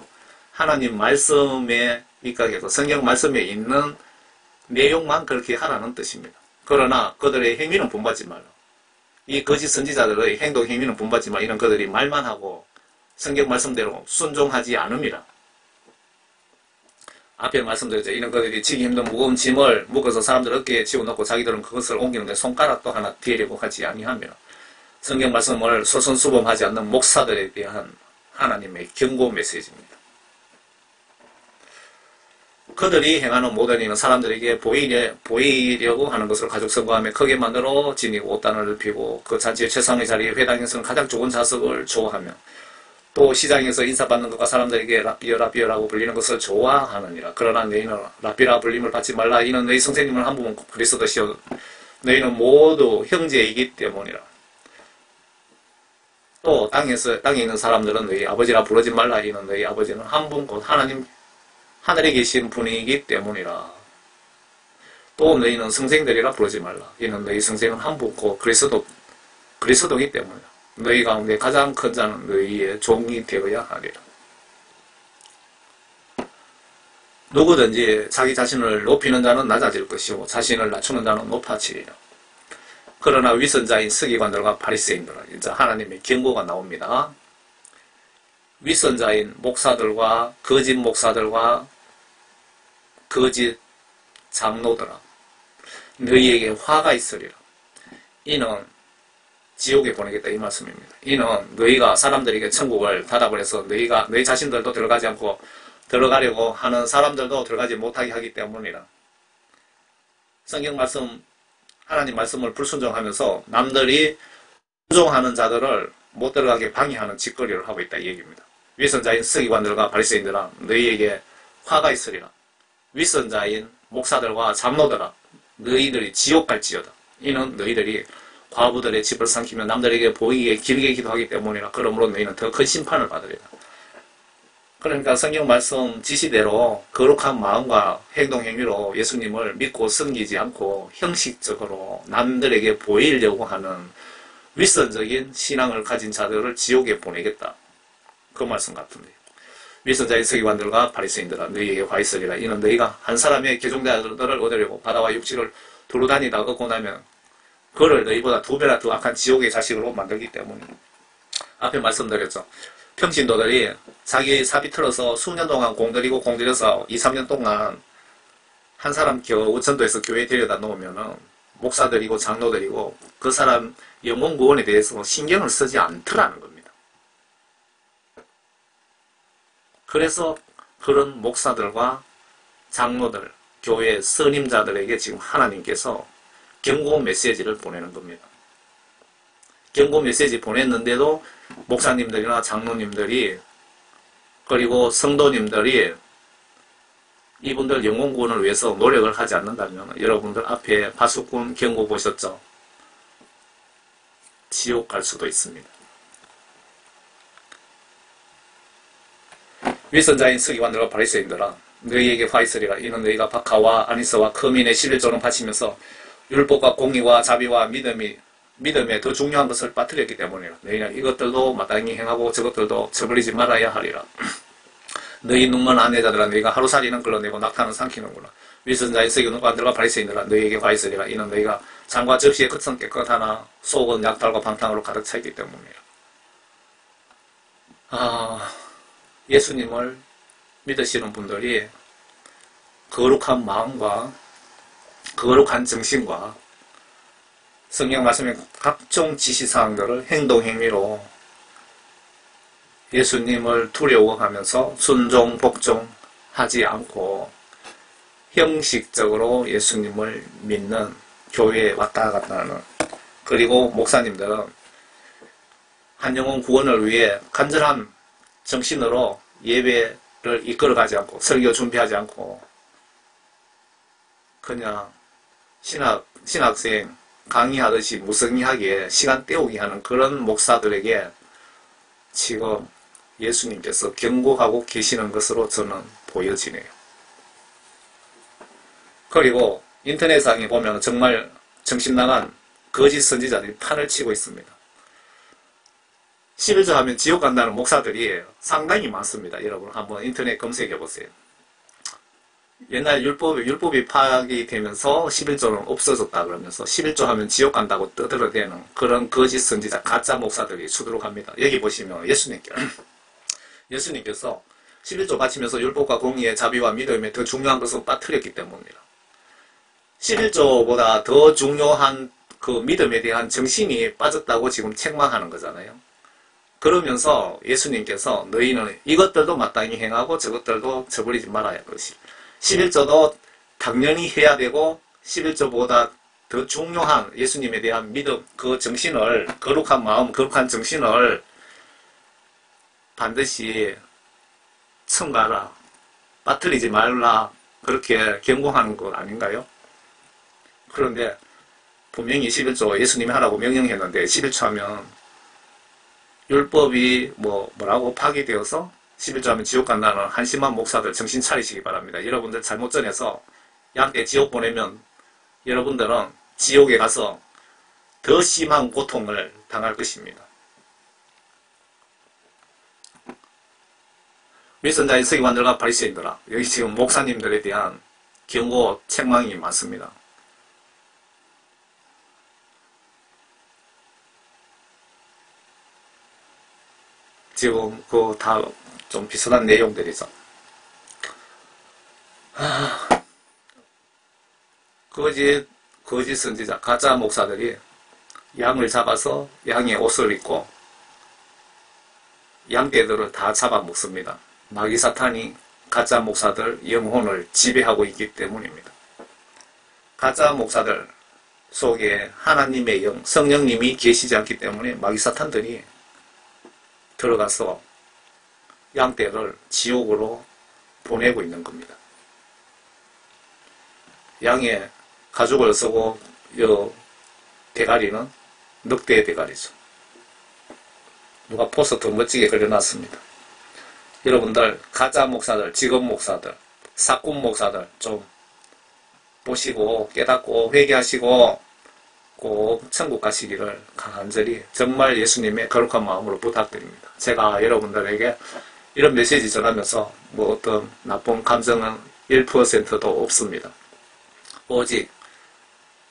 하나님 말씀에 입각해서 성경 말씀에 있는 내용만 그렇게 하라는 뜻입니다. 그러나 그들의 행위는 본받지 말라. 이 거짓 선지자들의 행동 행위는 본받지만 이런 그들이 말만 하고 성경 말씀대로 순종하지 않음이라. 앞에 말씀드렸죠. 이런 그들이 지기 힘든 무거운 짐을 묶어서 사람들 어깨에 지워놓고 자기들은 그것을 옮기는데 손가락도 하나 뒤려고 하지 아니하며 성경 말씀을 소선수범하지 않는 목사들에 대한 하나님의 경고 메시지입니다. 그들이 행하는 모든 일은 사람들에게 보이려고 하는 것을 가족 선거하며 크게 만들어 지니고 옷단을 넓히고 그 잔치의 최상의 자리에 회당에서는 가장 좋은 좌석을 좋아하며 또 시장에서 인사받는 것과 사람들에게 라비어라고 불리는 것을 좋아하느니라. 그러나 너희는 라비라 불림을 받지 말라. 이는 너희 선생님은 한 분은 그리스도시요 너희는 모두 형제이기 때문이라. 또 땅에 있는 사람들은 너희 아버지라 부르지 말라. 이는 너희 아버지는 한 분 곧 하나님 하늘에 계신 분이기 때문이라. 또 너희는 성생들이라 부르지 말라. 이는 너희 성생은 한 분 곧 그리스도이기 때문이라. 너희 가운데 가장 큰 자는 너희의 종이 되어야 하리라. 누구든지 자기 자신을 높이는 자는 낮아질 것이고 자신을 낮추는 자는 높아지리라. 그러나 위선자인 서기관들과 바리새인들은 이제 하나님의 경고가 나옵니다. 위선자인 목사들과 거짓 목사들과 거짓 장로들아 너희에게 화가 있으리라. 이는 지옥에 보내겠다 이 말씀입니다. 이는 너희가 사람들에게 천국을 답답을 해서 너희 자신들도 들어가지 않고 들어가려고 하는 사람들도 들어가지 못하게 하기 때문이라. 성경 말씀 하나님 말씀을 불순종하면서 남들이 순종하는 자들을 못 들어가게 방해하는 짓거리를 하고 있다 이 얘기입니다. 위선자인 서기관들과 바리새인들아 너희에게 화가 있으리라. 위선자인 목사들과 장로들아 너희들이 지옥 갈지어다. 이는 너희들이 과부들의 집을 삼키며 남들에게 보이게 길게 기도하기 때문이라. 그러므로 너희는 더 큰 심판을 받으리라. 그러니까 성경 말씀 지시대로 거룩한 마음과 행동 행위로 예수님을 믿고 섬기지 않고 형식적으로 남들에게 보이려고 하는 윗선적인 신앙을 가진 자들을 지옥에 보내겠다. 그 말씀 같은데. 위선자의 서기관들과 바리새인들아 너희에게 화 있으리라. 이는 너희가 한 사람의 개종자들을 얻으려고 바다와 육지를 두루 다니다 얻고 나면 그를 너희보다 2배나 더 악한 지옥의 자식으로 만들기 때문에. 앞에 말씀드렸죠. 평신도들이 자기 사비 틀어서 수년 동안 공들여서 2, 3년 동안 한 사람 겨우 전도해서 교회에 데려다 놓으면은 목사들이고 장로들이고 그 사람 영혼 구원에 대해서 신경을 쓰지 않더라는 겁니다. 그래서 그런 목사들과 장로들, 교회 선임자들에게 지금 하나님께서 경고 메시지를 보내는 겁니다. 경고 메시지 보냈는데도 목사님들이나 장로님들이 그리고 성도님들이 이분들 영혼 구원을 위해서 노력을 하지 않는다면 여러분들 앞에 파수꾼 경고 보셨죠? 지옥 갈 수도 있습니다. 위선자인 서기관들과 바리새인들아 너희에게 화 있으리라. 이는 너희가 박하와 아니스와 커민의 11조를 바치면서 율법과 공의와 자비와 믿음에 더 중요한 것을 빠뜨렸기 때문이라. 너희는 이것들도 마땅히 행하고 저것들도 저버리지 말아야 하리라. 너희 눈먼 아내자들아 너희가 하루살이는 끌어내고 낙타는 삼키는구나. 위선자의 서기관들과 바리새인들아 너희에게 화 있으리라. 이는 너희가 잔과 접시의 겉은 깨끗하나 속은 약탈과 방탕으로 가득 차 있기 때문이라. 예수님을 믿으시는 분들이 거룩한 마음과 거룩한 정신과 성경 말씀의 각종 지시사항들을 행동 행위로 예수님을 두려워하면서 순종 복종하지 않고 형식적으로 예수님을 믿는 교회에 왔다 갔다 하는, 그리고 목사님들은 한 영혼 구원을 위해 간절한 정신으로 예배를 이끌어가지 않고 설교 준비하지 않고 그냥 신학생 강의하듯이 무성의하게 시간 때우기 하는 그런 목사들에게 지금 예수님께서 경고하고 계시는 것으로 저는 보여지네요. 그리고 인터넷상에 보면 정말 정신나간 거짓 선지자들이 판을 치고 있습니다. 11조 하면 지옥 간다는 목사들이 상당히 많습니다. 여러분 한번 인터넷 검색해 보세요. 옛날 율법이 파악이 되면서 11조는 없어졌다 그러면서 11조 하면 지옥 간다고 떠들어대는 그런 거짓 선지자, 가짜 목사들이 수두룩합니다. 여기 보시면 예수님께서 11조 바치면서 율법과 공의의 자비와 믿음에 더 중요한 것은 빠뜨렸기 때문입니다. 11조보다 더 중요한 그 믿음에 대한 정신이 빠졌다고 지금 책망하는 거잖아요. 그러면서 예수님께서 너희는 이것들도 마땅히 행하고 저것들도 저버리지 말아야 할 것이. 11조도 당연히 해야 되고 11조보다 더 중요한 예수님에 대한 믿음, 그 정신을, 거룩한 마음, 거룩한 정신을 반드시 첨가하라, 빠뜨리지 말라, 그렇게 경고하는 것 아닌가요? 그런데 분명히 11조 예수님이 하라고 명령했는데 11조 하면 율법이 뭐라고 파기되어서 11조 하면 지옥 간다는 한심한 목사들 정신 차리시기 바랍니다. 여러분들 잘못 전해서 양떼 지옥 보내면 여러분들은 지옥에 가서 더 심한 고통을 당할 것입니다. 위선자의 서기관들과 바리새인들아, 여기 지금 목사님들에 대한 경고, 책망이 많습니다. 지금 그 다 좀 비슷한 내용들이죠. 거짓 선지자, 가짜 목사들이 양을 잡아서 양의 옷을 입고 양떼들을 다 잡아먹습니다. 마귀 사탄이 가짜 목사들 영혼을 지배하고 있기 때문입니다. 가짜 목사들 속에 하나님의 영, 성령님이 계시지 않기 때문에 마귀 사탄들이 들어가서 양떼를 지옥으로 보내고 있는 겁니다. 양의 가죽을 쓰고 이 대가리는 늑대의 대가리죠. 누가 포스터 멋지게 그려놨습니다. 여러분들 가짜 목사들, 직업 목사들, 사꾼 목사들 좀 보시고 깨닫고 회개하시고 꼭 천국 가시기를 간절히 정말 예수님의 거룩한 마음으로 부탁드립니다. 제가 여러분들에게 이런 메시지 전하면서 어떤 나쁜 감정은 1%도 없습니다. 오직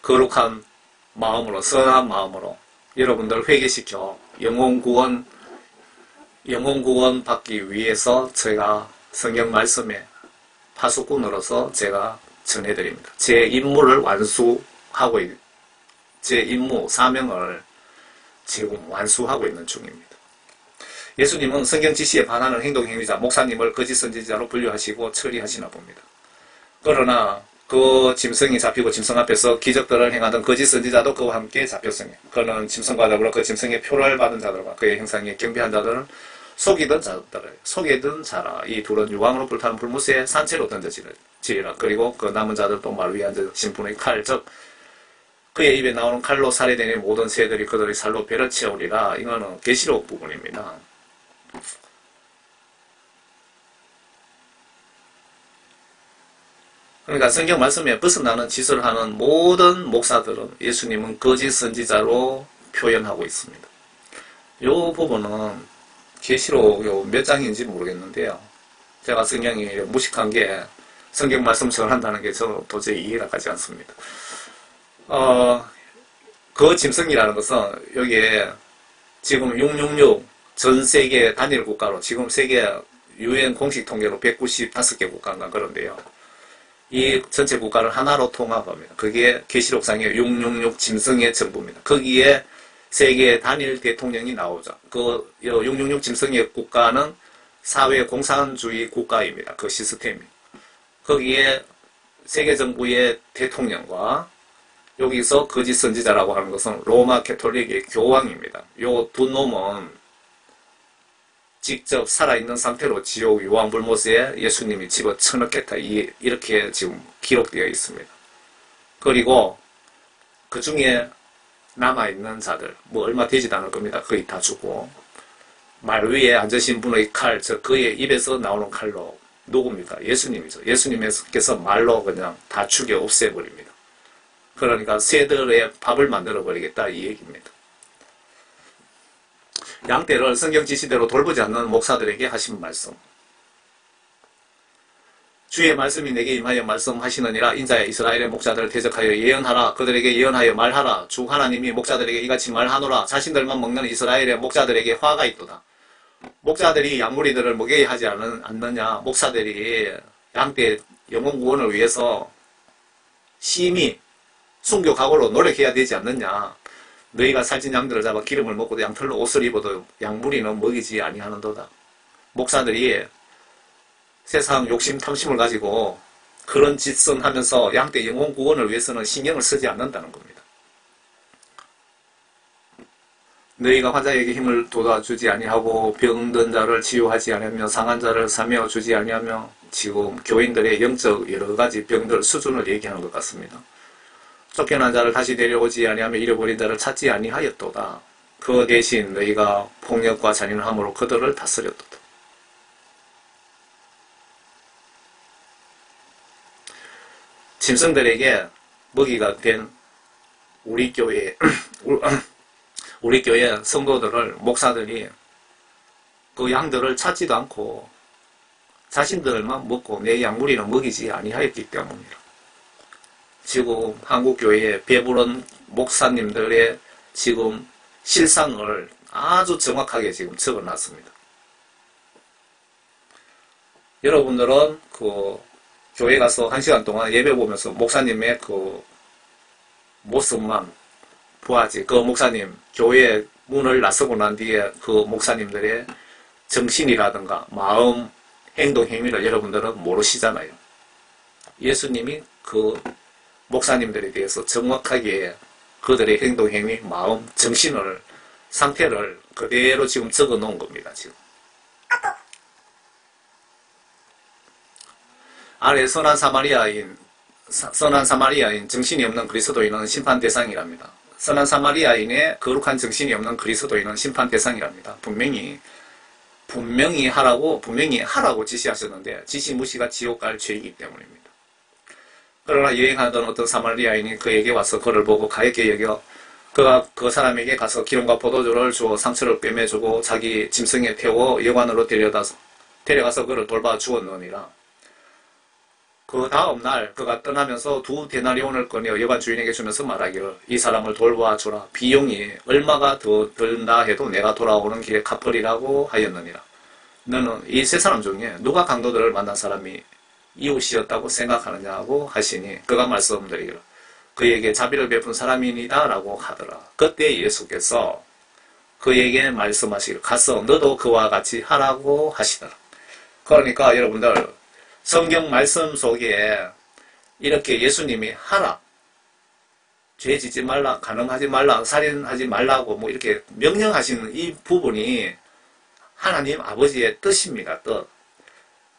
거룩한 마음으로, 선한 마음으로 여러분들 회개시켜 영혼 구원 받기 위해서 제가 성경 말씀에 파수꾼으로서 제가 전해드립니다. 제 임무를 제 임무, 사명을 지금 완수하고 있는 중입니다. 예수님은 성경 지시에 반하는 행동 행위자, 목사님을 거짓 선지자로 분류하시고 처리하시나 봅니다. 그러나 그 짐승이 잡히고 짐승 앞에서 기적들을 행하던 거짓 선지자도 그와 함께 잡혔으니 그는 짐승과 더불어 그 짐승의 표를 받은 자들과 그의 행상에 경배한 자들을 속이던 자라. 이 둘은 유황으로 불타는 불못에 산채로 던져지리라. 그리고 그 남은 자들도 말 위에 앉으신 분의 칼, 즉 그의 입에 나오는 칼로 살해되는 모든 새들이 그들의 살로 배를 채우리라. 이거는 계시록 부분입니다. 그러니까 성경 말씀에 벗어나는 짓을 하는 모든 목사들은 예수님은 거짓 선지자로 표현하고 있습니다. 이 부분은 계시록 몇 장인지 모르겠는데요. 제가 성경이 무식한 게 성경 말씀 전한다는 게 저는 도저히 이해가 가지 않습니다. 그 짐승이라는 것은 여기에 지금 666 전 세계 단일 국가로 지금 세계 UN 공식 통계로 195개 국가인가 그런데요. 이 전체 국가를 하나로 통합합니다. 그게 계시록상의 666 짐승의 정부입니다. 거기에 세계 단일 대통령이 나오죠. 그 666 짐승의 국가는 사회 공산주의 국가입니다. 그 시스템이. 거기에 세계 정부의 대통령과 여기서 거짓 선지자라고 하는 것은 로마 캐톨릭의 교황입니다. 요 두 놈은 직접 살아있는 상태로 지옥 유황불못에 예수님이 집어쳐넣겠다. 이렇게 지금 기록되어 있습니다. 그리고 그 중에 남아있는 자들, 얼마 되지도 않을 겁니다. 거의 다 죽고. 말 위에 앉으신 분의 칼, 즉 그의 입에서 나오는 칼로 누굽니까? 예수님이죠. 예수님께서 말로 그냥 다 죽여 없애버립니다. 그러니까 새들의 밥을 만들어버리겠다 이 얘기입니다. 양떼를 성경 지시대로 돌보지 않는 목사들에게 하신 말씀. 주의 말씀이 내게 임하여 말씀하시느니라. 인자야 이스라엘의 목자들을 대적하여 예언하라. 그들에게 예언하여 말하라. 주 하나님이 목자들에게 이같이 말하노라. 자신들만 먹는 이스라엘의 목자들에게 화가 있도다. 목자들이 양무리들을 먹여야 하지 않느냐. 목사들이 양떼 영혼 구원을 위해서 심히 순교 각오로 노력해야 되지 않느냐. 너희가 살찐 양들을 잡아 기름을 먹고도 양털로 옷을 입어도 양무리는 먹이지 아니하는도다. 목사들이 세상 욕심 탐심을 가지고 그런 짓은 하면서 양떼 영혼 구원을 위해서는 신경을 쓰지 않는다는 겁니다. 너희가 환자에게 힘을 돋아주지 아니하고 병든 자를 치유하지 아니하며 상한 자를 사며 주지 아니하며, 지금 교인들의 영적 여러 가지 병들 수준을 얘기하는 것 같습니다. 쫓겨난 자를 다시 데려오지 아니하며 잃어버린 자를 찾지 아니하였도다. 그 대신 너희가 폭력과 잔인함으로 그들을 다스렸도다. 짐승들에게 먹이가 된 우리 교회 성도들을, 목사들이 그 양들을 찾지도 않고 자신들만 먹고 내 양무리는 먹이지 아니하였기 때문이라. 지금 한국교회에 배부른 목사님들의 지금 실상을 아주 정확하게 지금 적어놨습니다. 여러분들은 그 교회 가서 1시간 동안 예배 보면서 목사님의 그 모습만 보아지, 그 목사님 교회 문을 나서고 난 뒤에 그 목사님들의 정신이라든가 마음, 행동, 행위를 여러분들은 모르시잖아요. 예수님이 그 목사님들에 대해서 정확하게 그들의 행동, 행위, 마음, 정신을, 상태를 그대로 지금 적어 놓은 겁니다. 지금 아래 선한 사마리아인 정신이 없는 그리스도인은 심판 대상이랍니다. 선한 사마리아인의 거룩한 정신이 없는 그리스도인은 심판 대상이랍니다. 분명히 하라고 지시하셨는데 지시 무시가 지옥 갈 죄이기 때문입니다. 그러나 여행하던 어떤 사마리아인이 그에게 와서 그를 보고 가엾게 여겨 그가 그 사람에게 가서 기름과 포도주를 주어 상처를 꿰매주고 자기 짐승에 태워 여관으로 데려가서 그를 돌봐 주었느니라. 그 다음날 그가 떠나면서 2데나리온을 꺼내 여관 주인에게 주면서 말하기를, 이 사람을 돌봐 주라. 비용이 얼마가 더 든다 해도 내가 돌아오는 길에 갚으리라고 하였느니라. 너는 이 세 사람 중에 누가 강도들을 만난 사람이 이웃이었다고 생각하느냐고 하시니 그가 말씀드리기를, 그에게 자비를 베푼 사람이니다 라고 하더라. 그때 예수께서 그에게 말씀하시기를, 가서 너도 그와 같이 하라고 하시더라. 그러니까 여러분들, 성경 말씀 속에 이렇게 예수님이 하라, 죄 짓지 말라, 간음하지 말라, 살인하지 말라고 뭐 이렇게 명령하시는 이 부분이 하나님 아버지의 뜻입니다. 뜻.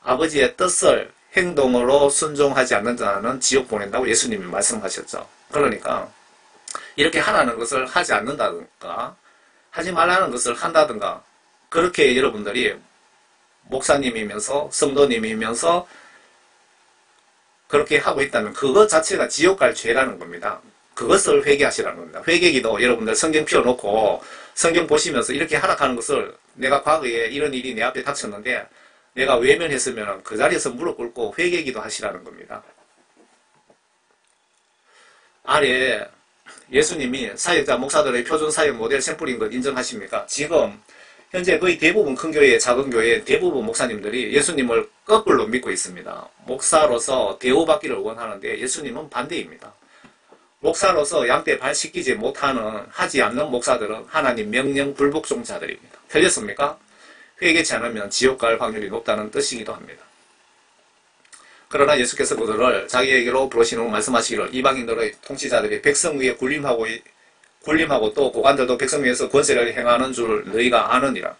아버지의 뜻을 행동으로 순종하지 않는 자는 지옥 보낸다고 예수님이 말씀하셨죠. 그러니까 이렇게 하라는 것을 하지 않는다든가 하지 말라는 것을 한다든가, 그렇게 여러분들이 목사님이면서 성도님이면서 그렇게 하고 있다면 그것 자체가 지옥 갈 죄라는 겁니다. 그것을 회개하시라는 겁니다. 회개기도 여러분들 성경 펴놓고 성경 보시면서 이렇게 하락하는 것을, 내가 과거에 이런 일이 내 앞에 닥쳤는데 내가 외면했으면 그 자리에서 무릎 꿇고 회개기도 하시라는 겁니다. 아래 예수님이 사역자 목사들의 표준 사역 모델 샘플인 것 인정하십니까? 지금 현재 거의 대부분 큰 교회, 작은 교회 대부분 목사님들이 예수님을 거꾸로 믿고 있습니다. 목사로서 대우받기를 원하는데 예수님은 반대입니다. 목사로서 양떼 발 씻기지 못하는, 하지 않는 목사들은 하나님 명령 불복종자들입니다. 틀렸습니까? 회개치 않으면 지옥 갈 확률이 높다는 뜻이기도 합니다. 그러나 예수께서 그들을 자기에게로 부르신 후 말씀하시기를, 이방인들의 통치자들이 백성 위에 군림하고 또 고관들도 백성 위에서 권세를 행하는 줄 너희가 아느니라.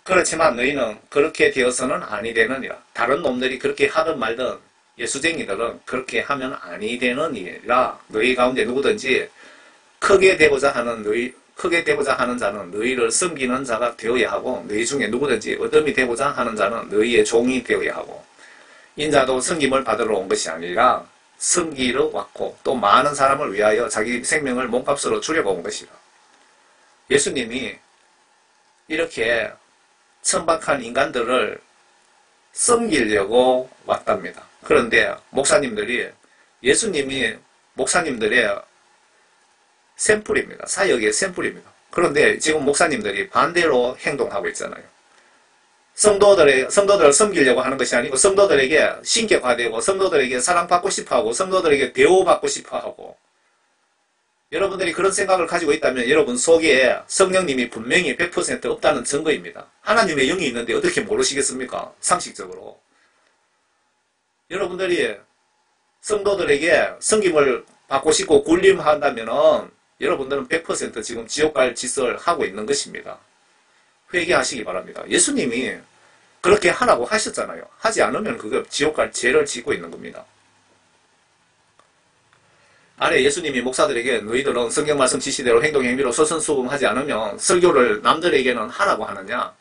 그렇지만 너희는 그렇게 되어서는 아니 되느니라. 다른 놈들이 그렇게 하든 말든 예수쟁이들은 그렇게 하면 아니 되느니라. 너희 가운데 누구든지 크게 되고자 하는 자는 너희를 섬기는 자가 되어야 하고, 너희 중에 누구든지 어둠이 되고자 하는 자는 너희의 종이 되어야 하고, 인자도 섬김을 받으러 온 것이 아니라 섬기러 왔고 또 많은 사람을 위하여 자기 생명을 몸값으로 주려고 온 것이라. 예수님이 이렇게 천박한 인간들을 섬기려고 왔답니다. 그런데 목사님들이 예수님이 목사님들의 샘플입니다. 사역의 샘플입니다. 그런데 지금 목사님들이 반대로 행동하고 있잖아요. 성도들을 섬기려고 하는 것이 아니고 성도들에게 신격화되고 성도들에게 사랑받고 싶어하고 성도들에게 대우받고 싶어하고 여러분들이 그런 생각을 가지고 있다면 여러분 속에 성령님이 분명히 100% 없다는 증거입니다. 하나님의 영이 있는데 어떻게 모르시겠습니까? 상식적으로. 여러분들이 성도들에게 섬김을 받고 싶고 군림한다면 여러분들은 100% 지금 지옥 갈 짓을 하고 있는 것입니다. 회개하시기 바랍니다. 예수님이 그렇게 하라고 하셨잖아요. 하지 않으면 그거 지옥 갈 죄를 짓고 있는 겁니다. 아래 예수님이 목사들에게 너희들은 성경 말씀 지시대로 행동 행위로 서선수범하지 않으면 설교를 남들에게는 하라고 하느냐?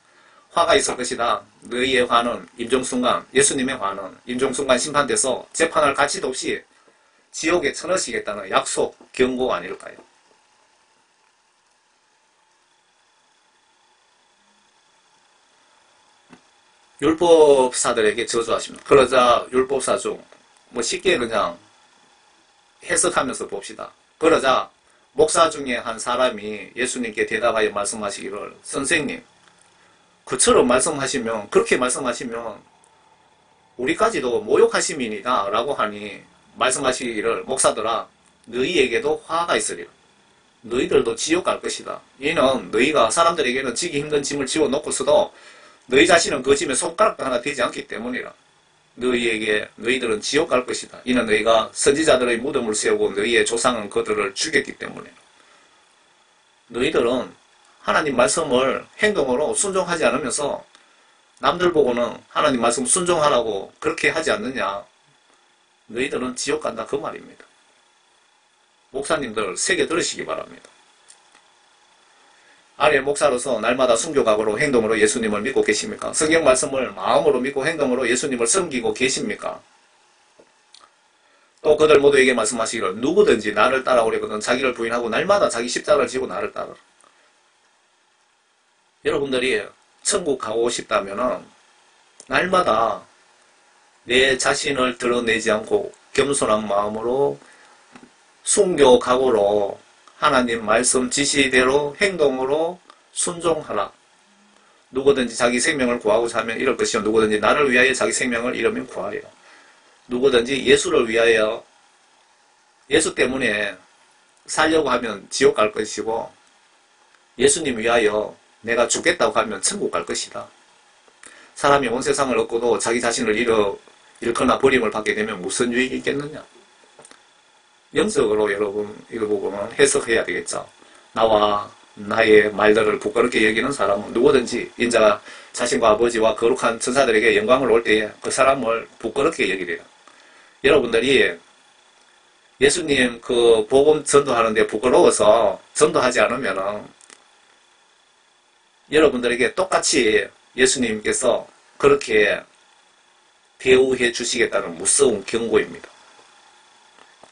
화가 있을 것이다. 너희의 화는 임종순간, 예수님의 화는 임종순간 심판돼서 재판할 가치도 없이 지옥에 쳐넣으시겠다는 약속, 경고 아닐까요? 율법사들에게 저주하십니다. 그러자 율법사 중 쉽게 그냥 해석하면서 봅시다. 그러자 목사 중에 한 사람이 예수님께 대답하여 말씀하시기를 선생님 그처럼 말씀하시면 그렇게 말씀하시면 우리까지도 모욕하심이니라 라고 하니 말씀하시기를 목사들아 너희에게도 화가 있으리라. 너희들도 지옥 갈 것이다. 이는 너희가 사람들에게는 지기 힘든 짐을 지워놓고서도 너희 자신은 그 짐에 손가락도 하나 되지 않기 때문이라. 너희들은 지옥 갈 것이다. 이는 너희가 선지자들의 무덤을 세우고 너희의 조상은 그들을 죽였기 때문에. 너희들은 하나님 말씀을 행동으로 순종하지 않으면서 남들 보고는 하나님 말씀 순종하라고 그렇게 하지 않느냐. 너희들은 지옥 간다 그 말입니다. 목사님들 새겨 들으시기 바랍니다. 아래 목사로서 날마다 순교각오로 행동으로 예수님을 믿고 계십니까? 성경 말씀을 마음으로 믿고 행동으로 예수님을 섬기고 계십니까? 또 그들 모두에게 말씀하시기를 누구든지 나를 따라오려거든 자기를 부인하고 날마다 자기 십자가를 지고 나를 따르라. 여러분들이 천국 가고 싶다면 날마다 내 자신을 드러내지 않고 겸손한 마음으로 순교각오로 하나님 말씀 지시대로 행동으로 순종하라. 누구든지 자기 생명을 구하고자 하면 이럴 것이요 누구든지 나를 위하여 자기 생명을 잃으면 구하리라. 누구든지 예수를 위하여 예수 때문에 살려고 하면 지옥 갈 것이고 예수님 위하여 내가 죽겠다고 하면 천국 갈 것이다. 사람이 온 세상을 얻고도 자기 자신을 잃거나 버림을 받게 되면 무슨 유익이 있겠느냐. 영적으로 여러분 이거 보고는 해석해야 되겠죠. 나와 나의 말들을 부끄럽게 여기는 사람은 누구든지 인자가 자신과 아버지와 거룩한 천사들에게 영광을 올 때에 그 사람을 부끄럽게 여기래요. 여러분들이 예수님 그 복음 전도하는데 부끄러워서 전도하지 않으면 여러분들에게 똑같이 예수님께서 그렇게 대우해 주시겠다는 무서운 경고입니다.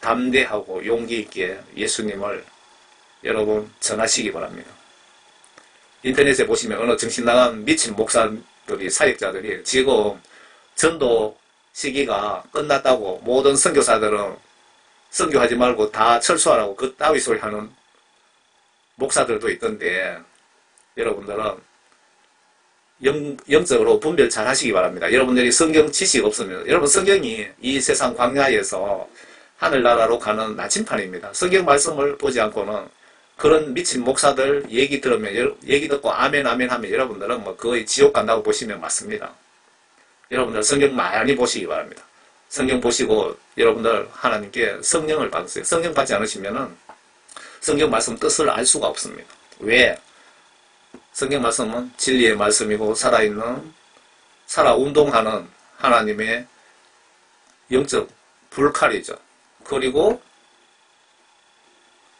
담대하고 용기 있게 예수님을 여러분 전하시기 바랍니다. 인터넷에 보시면 어느 정신 나간 미친 목사들이 사역자들이 지금 전도 시기가 끝났다고 모든 선교사들은 선교하지 말고 다 철수하라고 그 따위 소리 하는 목사들도 있던데 여러분들은 영적으로 분별 잘 하시기 바랍니다. 여러분들이 성경 지식 없으면 여러분 성경이 이 세상 광야에서 하늘나라로 가는 나침판입니다. 성경 말씀을 보지 않고는 그런 미친 목사들 얘기 들으면 얘기 듣고 아멘 아멘 하면 여러분들은 뭐 거의 지옥 간다고 보시면 맞습니다. 여러분들 성경 많이 보시기 바랍니다. 성경 보시고 여러분들 하나님께 성령을 받으세요. 성령 받지 않으시면은 성경 말씀 뜻을 알 수가 없습니다. 왜? 성경 말씀은 진리의 말씀이고 살아 운동하는 하나님의 영적 불칼이죠. 그리고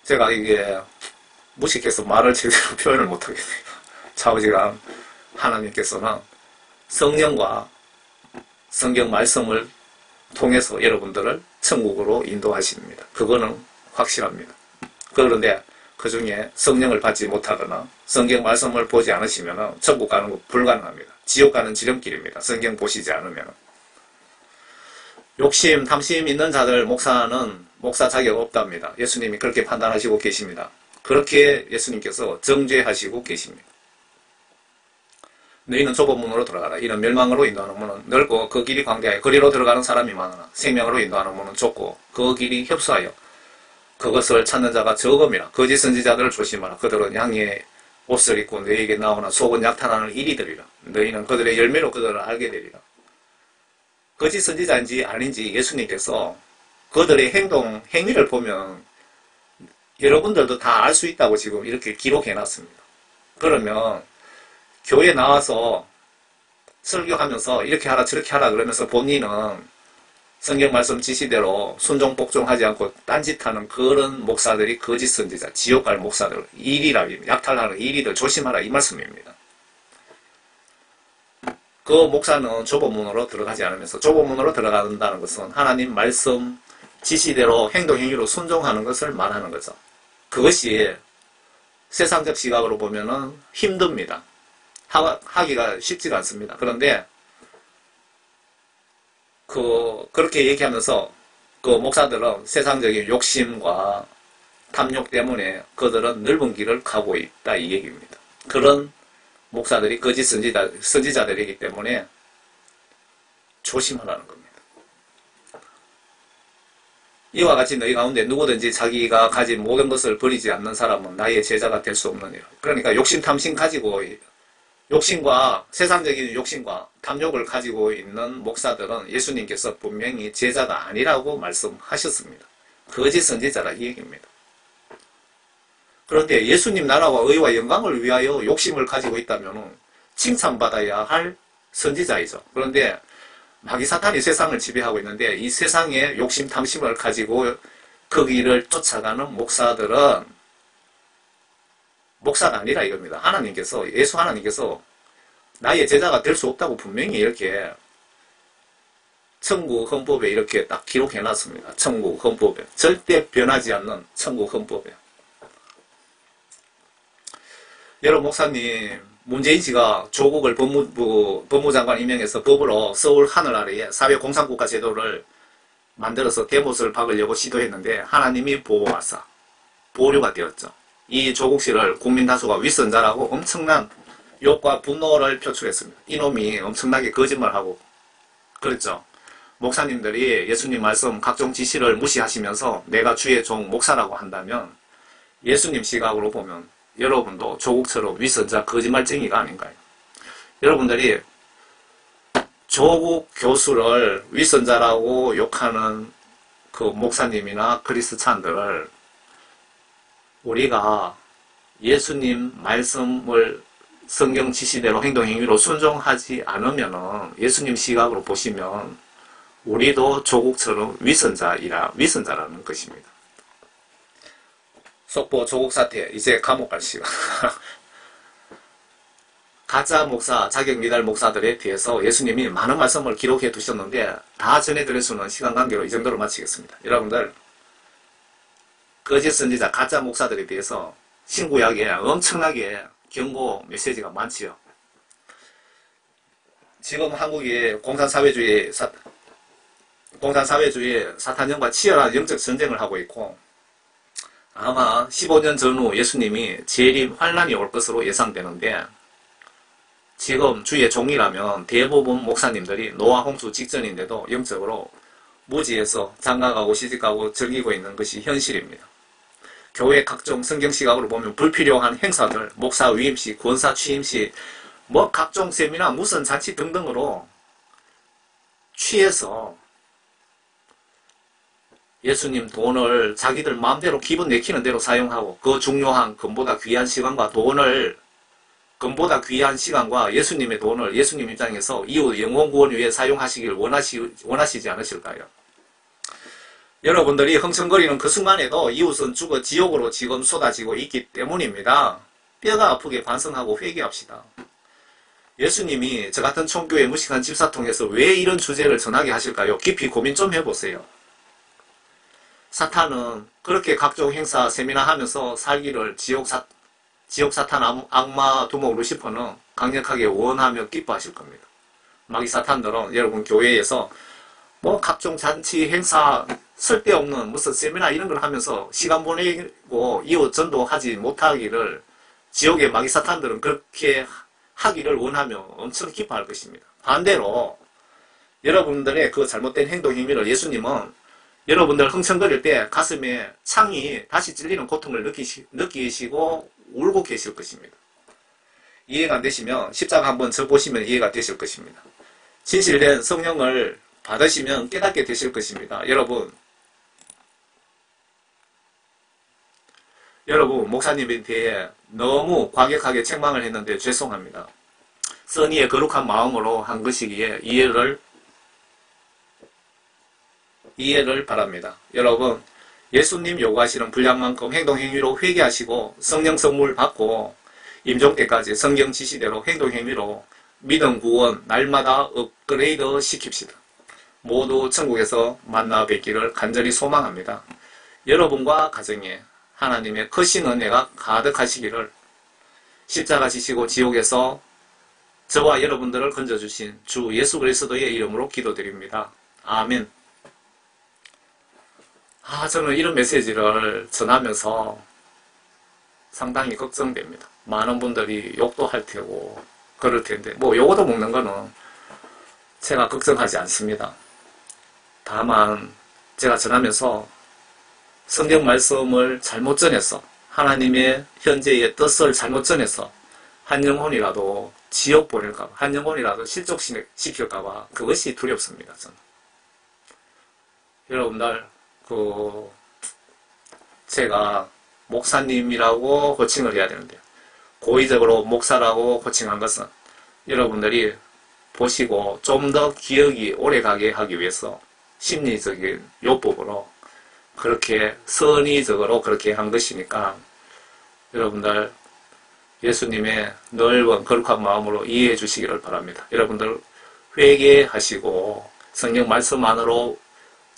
제가 이게 무식해서 말을 제대로 표현을 못하겠네요. 좌우지간 하나님께서는 성령과 성경 말씀을 통해서 여러분들을 천국으로 인도하십니다. 그거는 확실합니다. 그런데 그 중에 성령을 받지 못하거나 성경 말씀을 보지 않으시면 천국 가는 거 불가능합니다. 지옥 가는 지름길입니다. 성경 보시지 않으면. 욕심, 탐심 있는 자들 목사는 목사 자격 없답니다. 예수님이 그렇게 판단하시고 계십니다. 그렇게 예수님께서 정죄하시고 계십니다. 너희는 좁은 문으로 들어가라. 이는 멸망으로 인도하는 문은 넓고 그 길이 광대하여 거리로 들어가는 사람이 많으나 생명으로 인도하는 문은 좁고 그 길이 협소하여 그것을 찾는 자가 적음이라. 거짓 선지자들을 조심하라. 그들은 양의 옷을 입고 너희에게 나오나 속은 약탈하는 이리들이라. 너희는 그들의 열매로 그들을 알게 되리라. 거짓 선지자인지 아닌지 예수님께서 그들의 행위를 보면 여러분들도 다 알 수 있다고 지금 이렇게 기록해 놨습니다. 그러면 교회 나와서 설교하면서 이렇게 하라 저렇게 하라 그러면서 본인은 성경 말씀 지시대로 순종 복종하지 않고 딴짓하는 그런 목사들이 거짓 선지자, 지옥 갈 목사들, 약탈하는 이리들 조심하라 이 말씀입니다. 그 목사는 좁은 문으로 들어가지 않으면서, 좁은 문으로 들어간다는 것은 하나님 말씀 지시대로 행동행위로 순종하는 것을 말하는 거죠. 그것이 세상적 시각으로 보면은 힘듭니다. 하기가 쉽지가 않습니다. 그런데 그렇게 얘기하면서 그 목사들은 세상적인 욕심과 탐욕 때문에 그들은 넓은 길을 가고 있다 이 얘기입니다. 그런 목사들이 거짓 선지자들이기 때문에 조심하라는 겁니다. 이와 같이 너희 가운데 누구든지 자기가 가진 모든 것을 버리지 않는 사람은 나의 제자가 될 수 없느니라. 그러니까 욕심 탐심 가지고 욕심과 세상적인 욕심과 탐욕을 가지고 있는 목사들은 예수님께서 분명히 제자가 아니라고 말씀하셨습니다. 거짓 선지자라 이 얘기입니다. 그런데 예수님 나라와 의와 영광을 위하여 욕심을 가지고 있다면 칭찬받아야 할 선지자이죠. 그런데 마귀 사탄이 세상을 지배하고 있는데 이 세상의 욕심 탐심을 가지고 그 길을 쫓아가는 목사들은 목사가 아니라 이겁니다. 예수 하나님께서 나의 제자가 될 수 없다고 분명히 이렇게 천국 헌법에 이렇게 딱 기록해 놨습니다. 천국 헌법에. 절대 변하지 않는 천국 헌법에. 여러분 목사님, 문재인 씨가 조국을 법무장관 임명해서 법으로 서울 하늘 아래에 사회공산국가 제도를 만들어서 대못을 박으려고 시도했는데 하나님이 보호하사 보류가 되었죠. 이 조국 씨를 국민 다수가 윗선자라고 엄청난 욕과 분노를 표출했습니다. 이놈이 엄청나게 거짓말하고 그랬죠. 목사님들이 예수님 말씀 각종 지시를 무시하시면서 내가 주의 종 목사라고 한다면 예수님 시각으로 보면 여러분도 조국처럼 윗선자 거짓말쟁이가 아닌가요? 여러분들이 조국 교수를 윗선자라고 욕하는 그 목사님이나 크리스찬들을 우리가 예수님 말씀을 성경 지시대로 행동행위로 순종하지 않으면 예수님 시각으로 보시면 우리도 조국처럼 윗선자라는 것입니다. 속보 조국 사태 이제 감옥 갈 시간. 가짜 목사, 자격 미달 목사들에 대해서 예수님이 많은 말씀을 기록해 두셨는데 다 전해드릴 수는 시간 관계로 이 정도로 마치겠습니다. 여러분들 거짓 선지자, 가짜 목사들에 대해서 신구약에 엄청나게 경고 메시지가 많지요. 지금 한국이 공산사회주의 사탄령과 치열한 영적 전쟁을 하고 있고 아마 15년 전후 예수님이 재림 환란이 올 것으로 예상되는데 지금 주의 종이라면 대부분 목사님들이 노아 홍수 직전인데도 영적으로 무지에서 장가가고 시집가고 즐기고 있는 것이 현실입니다. 교회 각종 성경시각으로 보면 불필요한 행사들, 목사 위임식, 권사 취임식, 뭐 각종 세미나, 무슨 잔치 등등으로 취해서 예수님 돈을 자기들 마음대로 기분 내키는 대로 사용하고 그 중요한 금보다 귀한 시간과 예수님의 돈을 예수님 입장에서 이후 영혼 구원 위해 사용하시길 원하시지 않으실까요? 여러분들이 흥청거리는 그 순간에도 이웃은 죽어 지옥으로 지금 쏟아지고 있기 때문입니다. 뼈가 아프게 반성하고 회개합시다. 예수님이 저 같은 총교의 무식한 집사 통해서 왜 이런 주제를 전하게 하실까요? 깊이 고민 좀 해보세요. 지옥 지옥사탄 악마 두목 루시퍼는 강력하게 원하며 기뻐하실 겁니다. 마귀사탄들은 여러분 교회에서 뭐 각종 잔치 행사 쓸데없는 무슨 세미나 이런 걸 하면서 시간 보내고 이웃 전도하지 못하기를 지옥의 마귀사탄들은 그렇게 하기를 원하며 엄청 기뻐할 것입니다. 반대로 여러분들의 그 잘못된 행동 행위를 예수님은 여러분들 흥청거릴 때 가슴에 창이 다시 찔리는 고통을 느끼시고 울고 계실 것입니다. 이해가 안 되시면 십자가 한번 져보시면 이해가 되실 것입니다. 진실된 성령을 받으시면 깨닫게 되실 것입니다. 여러분 목사님에 대해 너무 과격하게 책망을 했는데 죄송합니다. 선의의 거룩한 마음으로 한 것이기에 이해를 바랍니다. 여러분 예수님 요구하시는 분량만큼 행동행위로 회개하시고 성령 선물 받고 임종 때까지 성경 지시대로 행동행위로 믿음 구원 날마다 업그레이드 시킵시다. 모두 천국에서 만나 뵙기를 간절히 소망합니다. 여러분과 가정에 하나님의 크신 은혜가 가득하시기를 십자가 지시고 지옥에서 저와 여러분들을 건져주신 주 예수 그리스도의 이름으로 기도드립니다. 아멘. 저는 이런 메시지를 전하면서 상당히 걱정됩니다. 많은 분들이 욕도 할 테고 그럴 텐데 뭐 요거도 먹는 거는 제가 걱정하지 않습니다. 다만 제가 전하면서 성경 말씀을 잘못 전해서 하나님의 현재의 뜻을 잘못 전해서 한 영혼이라도 지옥 보낼까봐 한 영혼이라도 실족시킬까봐 그것이 두렵습니다. 저는. 여러분들 제가 목사님이라고 호칭을 해야 되는데 고의적으로 목사라고 호칭한 것은 여러분들이 보시고 좀 더 기억이 오래가게 하기 위해서 심리적인 요법으로 그렇게 선의적으로 그렇게 한 것이니까 여러분들 예수님의 넓은 거룩한 마음으로 이해해 주시기를 바랍니다. 여러분들 회개하시고 성경 말씀 안으로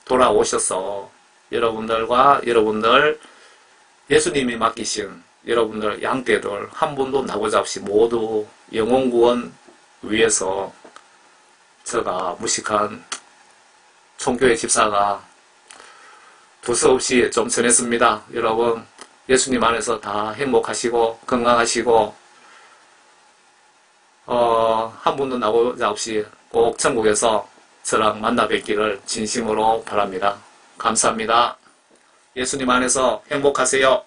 돌아오셔서 여러분들 예수님이 맡기신 여러분들 양떼들 한 분도 나고자 없이 모두 영혼구원 위해서 제가 무식한 총교회 집사가 두서없이 좀 전했습니다. 여러분 예수님 안에서 다 행복하시고 건강하시고 한 분도 나고자 없이 꼭 천국에서 저랑 만나 뵙기를 진심으로 바랍니다. 감사합니다. 예수님 안에서 행복하세요.